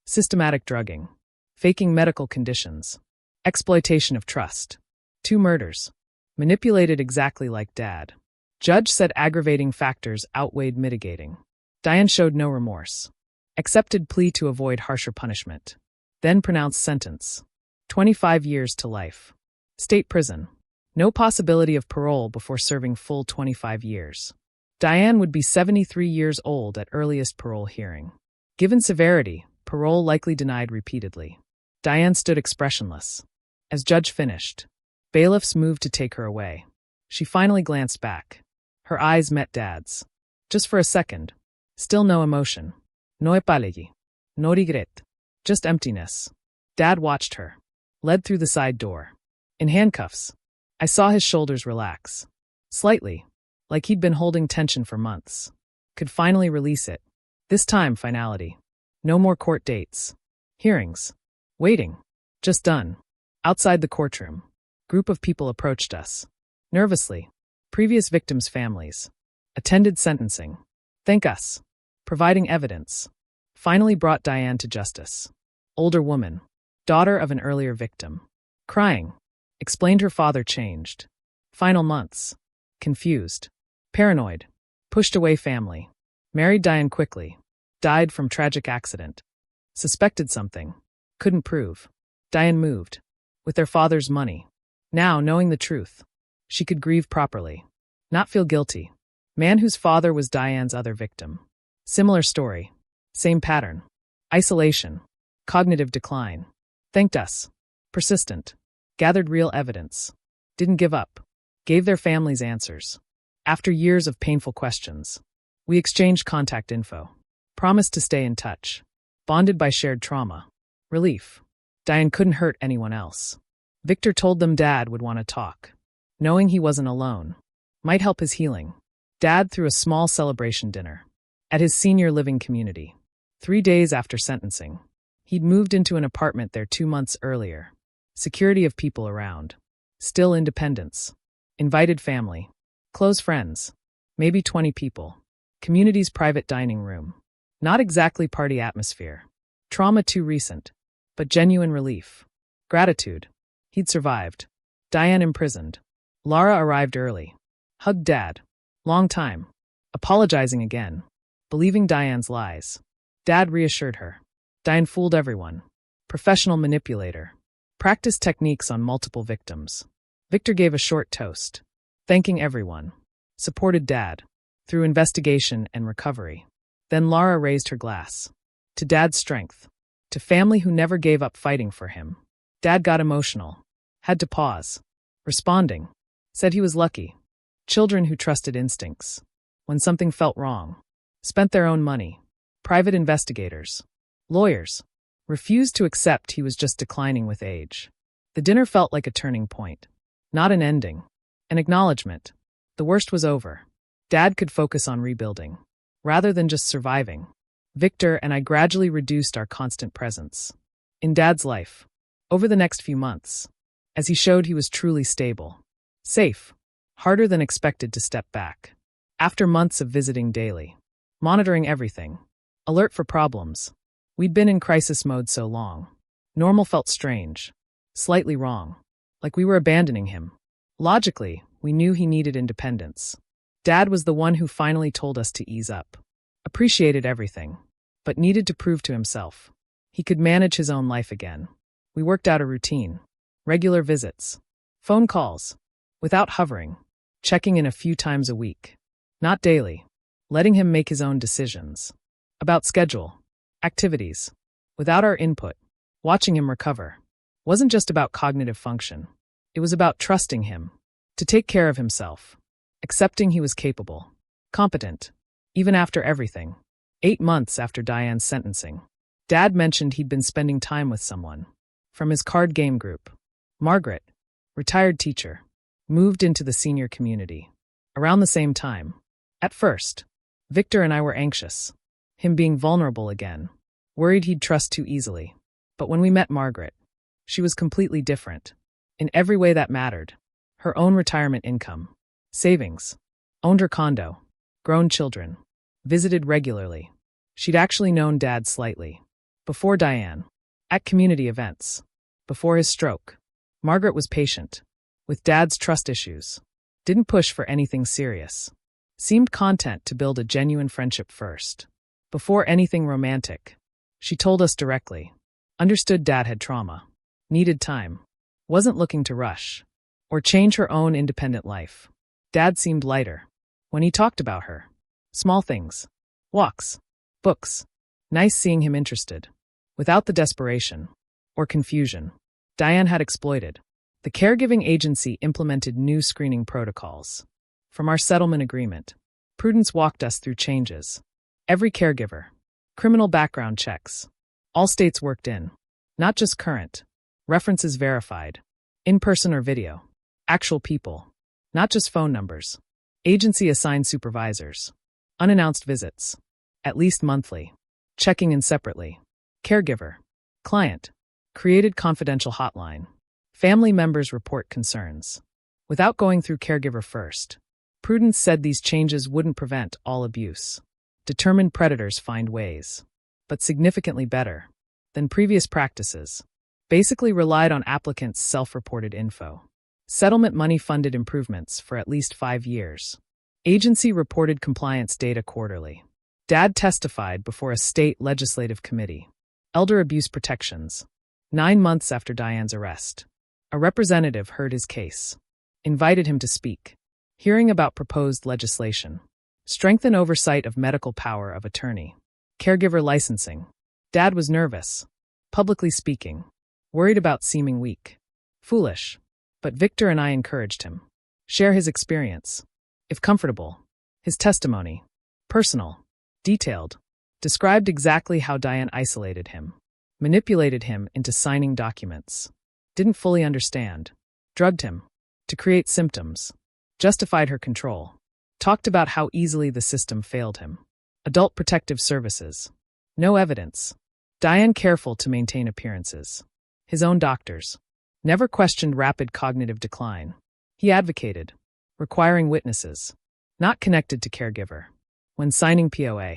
Systematic drugging. Faking medical conditions. Exploitation of trust. 2 murders. Manipulated exactly like Dad. Judge said aggravating factors outweighed mitigating. Diane showed no remorse. Accepted plea to avoid harsher punishment. Then pronounced sentence. 25 years to life. State prison. No possibility of parole before serving full 25 years. Diane would be 73 years old at earliest parole hearing. Given severity, parole likely denied repeatedly. Diane stood expressionless. As judge finished, bailiffs moved to take her away. She finally glanced back. Her eyes met Dad's. Just for a second. Still no emotion. No epalegi. No regret. Just emptiness. Dad watched her. Led through the side door. In handcuffs. I saw his shoulders relax. Slightly. Like he'd been holding tension for months. Could finally release it. This time, finality. No more court dates. Hearings. Waiting. Just done. Outside the courtroom. Group of people approached us. Nervously. Previous victims' families. Attended sentencing. Thank us. Providing evidence. Finally brought Diane to justice. Older woman. Daughter of an earlier victim. Crying. Explained her father changed. Final months. Confused. Paranoid. Pushed away family. Married Diane quickly. Died from tragic accident. Suspected something. Couldn't prove. Diane moved. With their father's money. Now, knowing the truth. She could grieve properly. Not feel guilty. Man whose father was Diane's other victim. Similar story. Same pattern. Isolation. Cognitive decline. Thanked us. Persistent. Gathered real evidence. Didn't give up. Gave their families answers. After years of painful questions. We exchanged contact info. Promised to stay in touch. Bonded by shared trauma. Relief. Diane couldn't hurt anyone else. Victor told them Dad would want to talk. Knowing he wasn't alone. Might help his healing. Dad threw a small celebration dinner. At his senior living community. 3 days after sentencing. He'd moved into an apartment there 2 months earlier. Security of people around. Still independence. Invited family. Close friends. Maybe 20 people. Community's private dining room. Not exactly party atmosphere. Trauma too recent. But genuine relief. Gratitude. He'd survived. Diane imprisoned. Lara arrived early. Hugged Dad. Long time. Apologizing again. Believing Diane's lies. Dad reassured her. Diane fooled everyone. Professional manipulator. Practiced techniques on multiple victims. Victor gave a short toast. Thanking everyone. Supported Dad. Through investigation and recovery. Then Lara raised her glass. To Dad's strength. To family who never gave up fighting for him. Dad got emotional. Had to pause. Responding. Said he was lucky. Children who trusted instincts. When something felt wrong. Spent their own money. Private investigators. Lawyers. Refused to accept he was just declining with age. The dinner felt like a turning point. Not an ending. An acknowledgement. The worst was over. Dad could focus on rebuilding. Rather than just surviving. Victor and I gradually reduced our constant presence. In Dad's life. Over the next few months. As he showed he was truly stable. Safe. Harder than expected to step back. After months of visiting daily. Monitoring everything. Alert for problems. We'd been in crisis mode so long. Normal felt strange. Slightly wrong. Like we were abandoning him. Logically, we knew he needed independence. Dad was the one who finally told us to ease up. Appreciated everything. But needed to prove to himself. He could manage his own life again. We worked out a routine. Regular visits. Phone calls. Without hovering. Checking in a few times a week. Not daily. Letting him make his own decisions. About schedule. Activities. Without our input. Watching him recover. Wasn't just about cognitive function. It was about trusting him. To take care of himself. Accepting he was capable. Competent. Even after everything. 8 months after Diane's sentencing. Dad mentioned he'd been spending time with someone. From his card game group. Margaret. Retired teacher. Moved into the senior community. Around the same time. At first. Victor and I were anxious. Him being vulnerable again. Worried he'd trust too easily. But when we met Margaret. She was completely different. In every way that mattered. Her own retirement income. Savings. Owned her condo. Grown children. Visited regularly. She'd actually known Dad slightly. Before Diane. At community events. Before his stroke. Margaret was patient. With Dad's trust issues. Didn't push for anything serious. Seemed content to build a genuine friendship first. Before anything romantic. She told us directly. Understood Dad had trauma. Needed time. Wasn't looking to rush. Or change her own independent life. Dad seemed lighter. When he talked about her. Small things. Walks. Books. Nice seeing him interested. Without the desperation. Or confusion. Diane had exploited. The caregiving agency implemented new screening protocols. From our settlement agreement, Prudence walked us through changes. Every caregiver. Criminal background checks. All states worked in. Not just current. References verified. In-person or video. Actual people. Not just phone numbers. Agency assigned supervisors. Unannounced visits. At least monthly. Checking in separately. Caregiver. Client. Created confidential hotline. Family members report concerns. Without going through caregiver first. Prudence said these changes wouldn't prevent all abuse. Determined predators find ways. But significantly better than previous practices. Basically relied on applicants' self-reported info. Settlement money funded improvements for at least 5 years. Agency reported compliance data quarterly. Dad testified before a state legislative committee. Elder abuse protections. 9 months after Diane's arrest. A representative heard his case. Invited him to speak. Hearing about proposed legislation. Strengthen oversight of medical power of attorney. Caregiver licensing. Dad was nervous. Publicly speaking. Worried about seeming weak. Foolish. But Victor and I encouraged him. Share his experience. If comfortable. His testimony. Personal. Detailed. Described exactly how Diane isolated him. Manipulated him into signing documents. Didn't fully understand. Drugged him. To create symptoms. Justified her control. Talked about how easily the system failed him. Adult protective services. No evidence. Diane careful to maintain appearances. His own doctors. Never questioned rapid cognitive decline. He advocated. Requiring witnesses. Not connected to caregiver. When signing POA.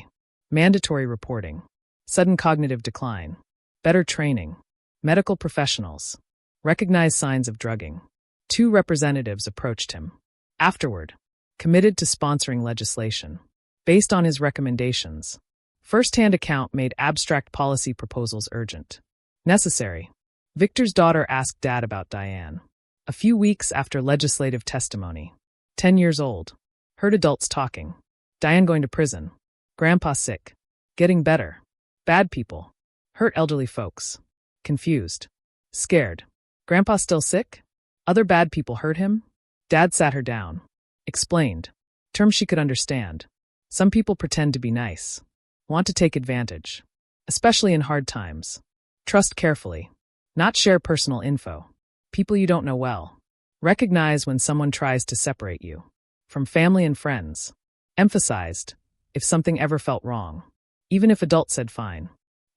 Mandatory reporting. Sudden cognitive decline. Better training. Medical professionals. Recognized signs of drugging. 2 representatives approached him. Afterward. Committed to sponsoring legislation. Based on his recommendations. First-hand account made abstract policy proposals urgent. Necessary. Victor's daughter asked Dad about Diane. A few weeks after legislative testimony. 10 years old. Heard adults talking. Diane going to prison. Grandpa sick. Getting better. Bad people. Hurt elderly folks. Confused. Scared. Grandpa still sick? Other bad people hurt him? Dad sat her down. Explained. Terms she could understand. Some people pretend to be nice. Want to take advantage. Especially in hard times. Trust carefully. Not share personal info. People you don't know well. Recognize when someone tries to separate you. From family and friends. Emphasized. If something ever felt wrong. Even if adult said fine.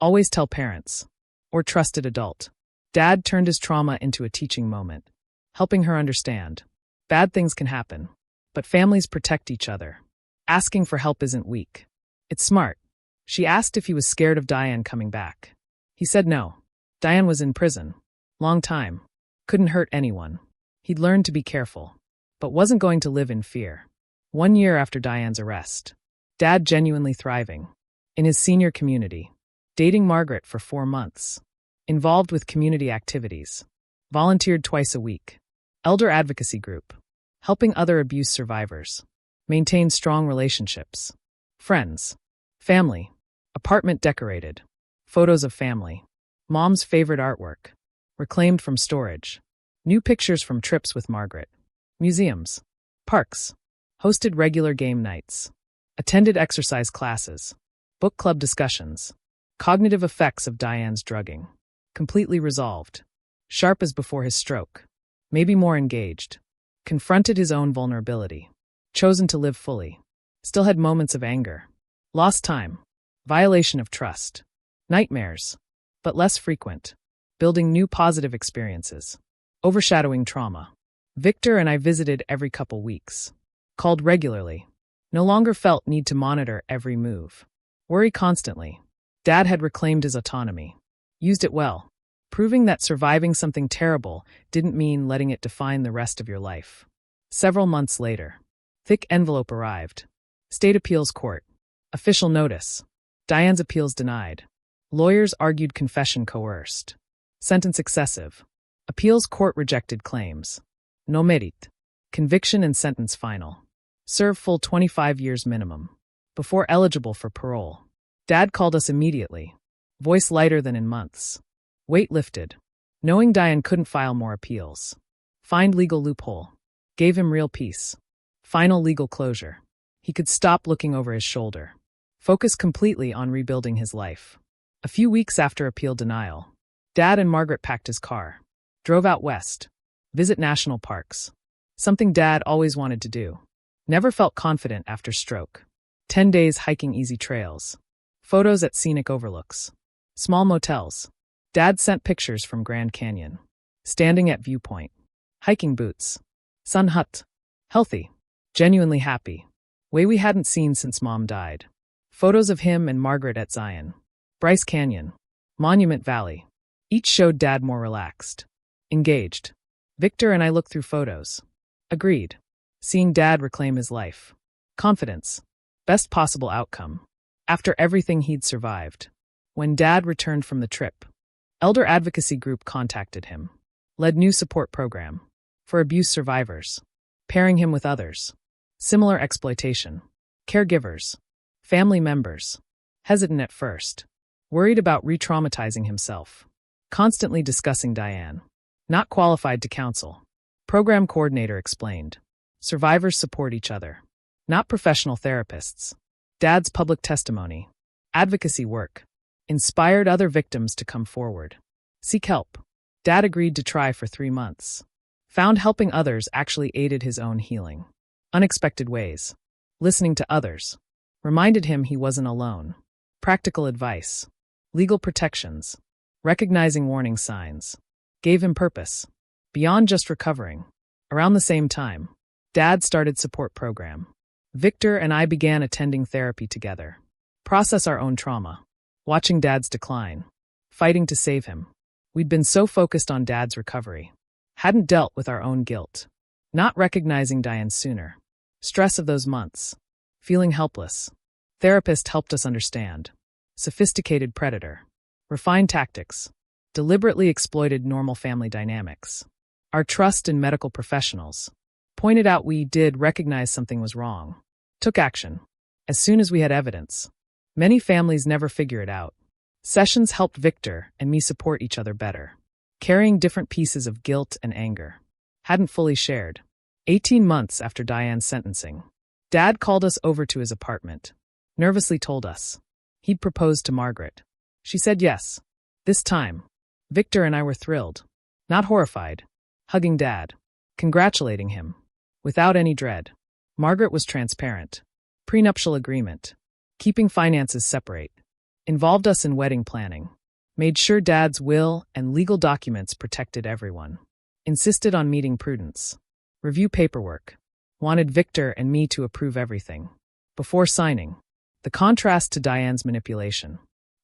Always tell parents. Or trusted adult. Dad turned his trauma into a teaching moment. Helping her understand. Bad things can happen. But families protect each other. Asking for help isn't weak. It's smart. She asked if he was scared of Diane coming back. He said no. Diane was in prison. Long time. Couldn't hurt anyone. He'd learned to be careful. But wasn't going to live in fear. 1 year after Diane's arrest. Dad genuinely thriving. In his senior community. Dating Margaret for 4 months. Involved with community activities. Volunteered twice a week. Elder advocacy group. Helping other abuse survivors. Maintained strong relationships. Friends. Family. Apartment decorated. Photos of family. Mom's favorite artwork. Reclaimed from storage. New pictures from trips with Margaret. Museums. Parks. Hosted regular game nights. Attended exercise classes. Book club discussions. Cognitive effects of Diane's drugging. Completely resolved. Sharp as before his stroke. Maybe more engaged. Confronted his own vulnerability. Chosen to live fully. Still had moments of anger. Lost time. Violation of trust. Nightmares. But less frequent. Building new positive experiences. Overshadowing trauma. Victor and I visited every couple weeks. Called regularly. No longer felt need to monitor every move. Worry constantly. Dad had reclaimed his autonomy. Used it well. Proving that surviving something terrible didn't mean letting it define the rest of your life. Several months later. Thick envelope arrived. State Appeals Court. Official notice. Diane's appeals denied. Lawyers argued confession coerced. Sentence excessive. Appeals court rejected claims. No merit. Conviction and sentence final. Serve full 25 years minimum. Before eligible for parole. Dad called us immediately. Voice lighter than in months. Weight lifted. Knowing Diane couldn't file more appeals. Find legal loophole. Gave him real peace. Final legal closure. He could stop looking over his shoulder. Focus completely on rebuilding his life. A few weeks after appeal denial, Dad and Margaret packed his car, drove out west, visit national parks. Something Dad always wanted to do. Never felt confident after stroke. 10 days hiking easy trails. Photos at scenic overlooks. Small motels. Dad sent pictures from Grand Canyon. Standing at viewpoint. Hiking boots. Sun hut. Healthy. Genuinely happy. Way we hadn't seen since Mom died. Photos of him and Margaret at Zion. Bryce Canyon. Monument Valley. Each showed Dad more relaxed. Engaged. Victor and I looked through photos. Agreed. Seeing Dad reclaim his life. Confidence. Best possible outcome. After everything he'd survived. When Dad returned from the trip, Elder Advocacy Group contacted him. Led new support program. For abuse survivors. Pairing him with others. Similar exploitation. Caregivers. Family members. Hesitant at first. Worried about re-traumatizing himself. Constantly discussing Diane. Not qualified to counsel. Program coordinator explained. Survivors support each other. Not professional therapists. Dad's public testimony. Advocacy work. Inspired other victims to come forward. Seek help. Dad agreed to try for 3 months. Found helping others actually aided his own healing. Unexpected ways. Listening to others. Reminded him he wasn't alone. Practical advice. Legal protections. Recognizing warning signs. Gave him purpose. Beyond just recovering. Around the same time, Dad started support program. Victor and I began attending therapy together. Process our own trauma. Watching Dad's decline. Fighting to save him. We'd been so focused on Dad's recovery. Hadn't dealt with our own guilt. Not recognizing Diane sooner. Stress of those months. Feeling helpless. Therapist helped us understand. Sophisticated predator. Refined tactics. Deliberately exploited normal family dynamics. Our trust in medical professionals. Pointed out we did recognize something was wrong. Took action. As soon as we had evidence. Many families never figure it out. Sessions helped Victor and me support each other better. Carrying different pieces of guilt and anger. Hadn't fully shared. 18 months after Diane's sentencing. Dad called us over to his apartment. Nervously told us. He'd proposed to Margaret. She said yes. This time, Victor and I were thrilled. Not horrified. Hugging Dad. Congratulating him. Without any dread. Margaret was transparent. Prenuptial agreement. Keeping finances separate. Involved us in wedding planning. Made sure Dad's will and legal documents protected everyone. Insisted on meeting prudence. Review paperwork. Wanted Victor and me to approve everything. Before signing. The contrast to Diane's manipulation.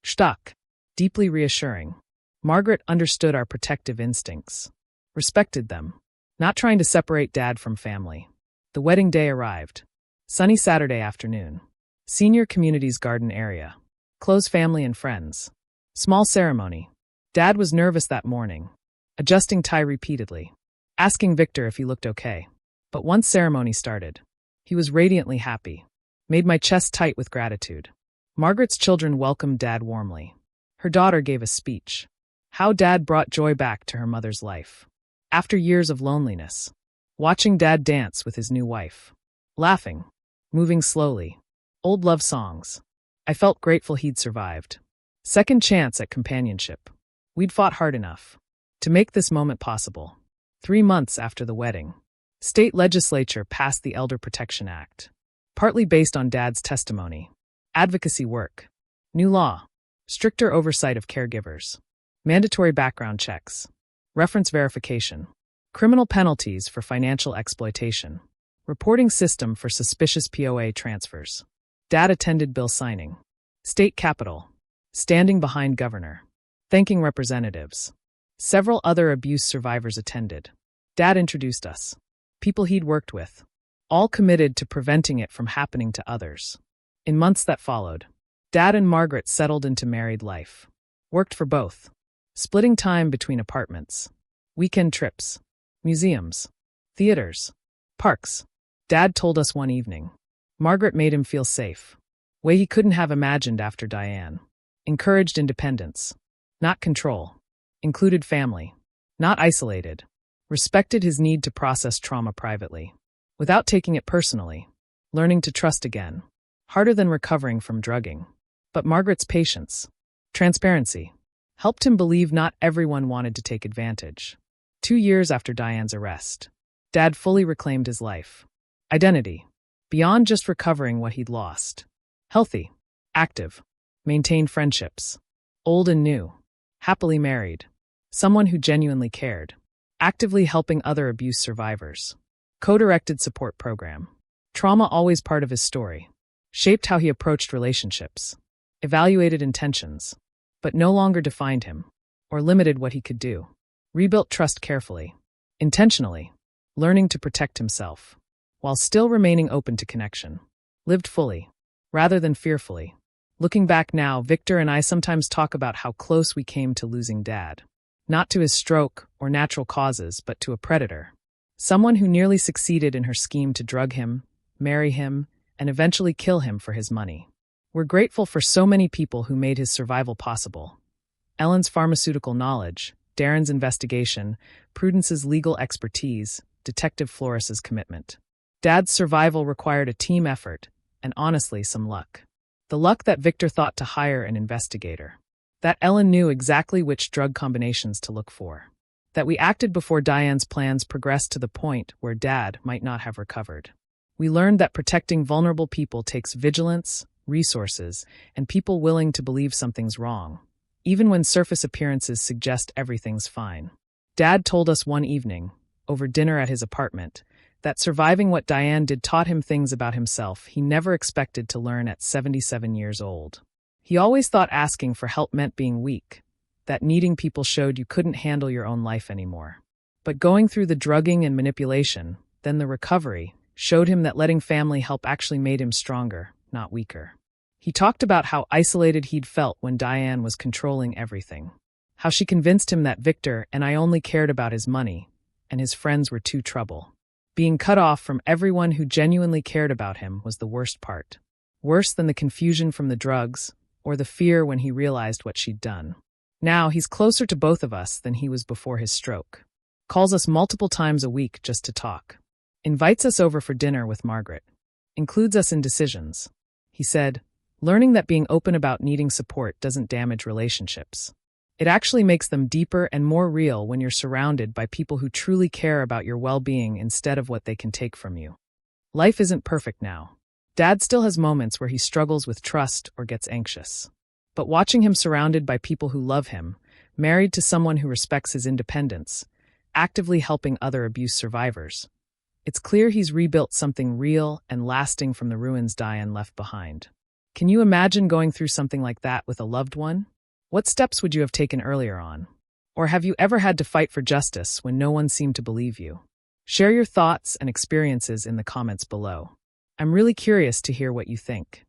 Stuck. Deeply reassuring. Margaret understood our protective instincts. Respected them. Not trying to separate Dad from family. The wedding day arrived. Sunny Saturday afternoon. Senior Community's garden area. Close family and friends. Small ceremony. Dad was nervous that morning. Adjusting tie repeatedly. Asking Victor if he looked okay. But once ceremony started, he was radiantly happy. Made my chest tight with gratitude. Margaret's children welcomed Dad warmly. Her daughter gave a speech. How Dad brought joy back to her mother's life. After years of loneliness. Watching Dad dance with his new wife. Laughing. Moving slowly. Old love songs. I felt grateful he'd survived. Second chance at companionship. We'd fought hard enough to make this moment possible. 3 months after the wedding, state legislature passed the Elder Protection Act. Partly based on Dad's testimony. Advocacy work. New law. Stricter oversight of caregivers. Mandatory background checks. Reference verification. Criminal penalties for financial exploitation. Reporting system for suspicious POA transfers. Dad attended bill signing. State Capitol. Standing behind governor. Thanking representatives. Several other abuse survivors attended. Dad introduced us. People he'd worked with. All committed to preventing it from happening to others. In months that followed, Dad and Margaret settled into married life. Worked for both. Splitting time between apartments. Weekend trips. Museums. Theaters. Parks. Dad told us one evening. Margaret made him feel safe. Way he couldn't have imagined after Diane. Encouraged independence. Not control. Included family. Not isolated. Respected his need to process trauma privately. without taking it personally, learning to trust again. Harder than recovering from drugging. But Margaret's patience, transparency, helped him believe not everyone wanted to take advantage. 2 years after Diane's arrest, Dad fully reclaimed his life. Identity, beyond just recovering what he'd lost. Healthy, active, maintained friendships. Old and new, happily married. Someone who genuinely cared. Actively helping other abuse survivors. Co-directed support program. Trauma always part of his story. Shaped how he approached relationships. Evaluated intentions. But no longer defined him. Or limited what he could do. Rebuilt trust carefully. Intentionally. Learning to protect himself. While still remaining open to connection. Lived fully. Rather than fearfully. Looking back now, Victor and I sometimes talk about how close we came to losing Dad. Not to his stroke or natural causes, but to a predator. Someone who nearly succeeded in her scheme to drug him, marry him, and eventually kill him for his money. We're grateful for so many people who made his survival possible. Ellen's pharmaceutical knowledge, Darren's investigation, Prudence's legal expertise, Detective Flores's commitment. Dad's survival required a team effort, and honestly, some luck. The luck that Victor thought to hire an investigator. That Ellen knew exactly which drug combinations to look for. That we acted before Diane's plans progressed to the point where Dad might not have recovered. We learned that protecting vulnerable people takes vigilance, resources, and people willing to believe something's wrong, even when surface appearances suggest everything's fine. Dad told us one evening, over dinner at his apartment, that surviving what Diane did taught him things about himself he never expected to learn at 77 years old. He always thought asking for help meant being weak, that needing people showed you couldn't handle your own life anymore. But going through the drugging and manipulation, then the recovery, showed him that letting family help actually made him stronger, not weaker. He talked about how isolated he'd felt when Diane was controlling everything. How she convinced him that Victor and I only cared about his money, and his friends were too trouble. Being cut off from everyone who genuinely cared about him was the worst part. Worse than the confusion from the drugs, or the fear when he realized what she'd done. Now he's closer to both of us than he was before his stroke. Calls us multiple times a week just to talk. Invites us over for dinner with Margaret. Includes us in decisions. He said, learning that being open about needing support doesn't damage relationships. It actually makes them deeper and more real when you're surrounded by people who truly care about your well-being instead of what they can take from you. Life isn't perfect now. Dad still has moments where he struggles with trust or gets anxious. But watching him surrounded by people who love him, married to someone who respects his independence, actively helping other abuse survivors, it's clear he's rebuilt something real and lasting from the ruins Diane left behind. Can you imagine going through something like that with a loved one? What steps would you have taken earlier on? Or have you ever had to fight for justice when no one seemed to believe you? Share your thoughts and experiences in the comments below. I'm really curious to hear what you think.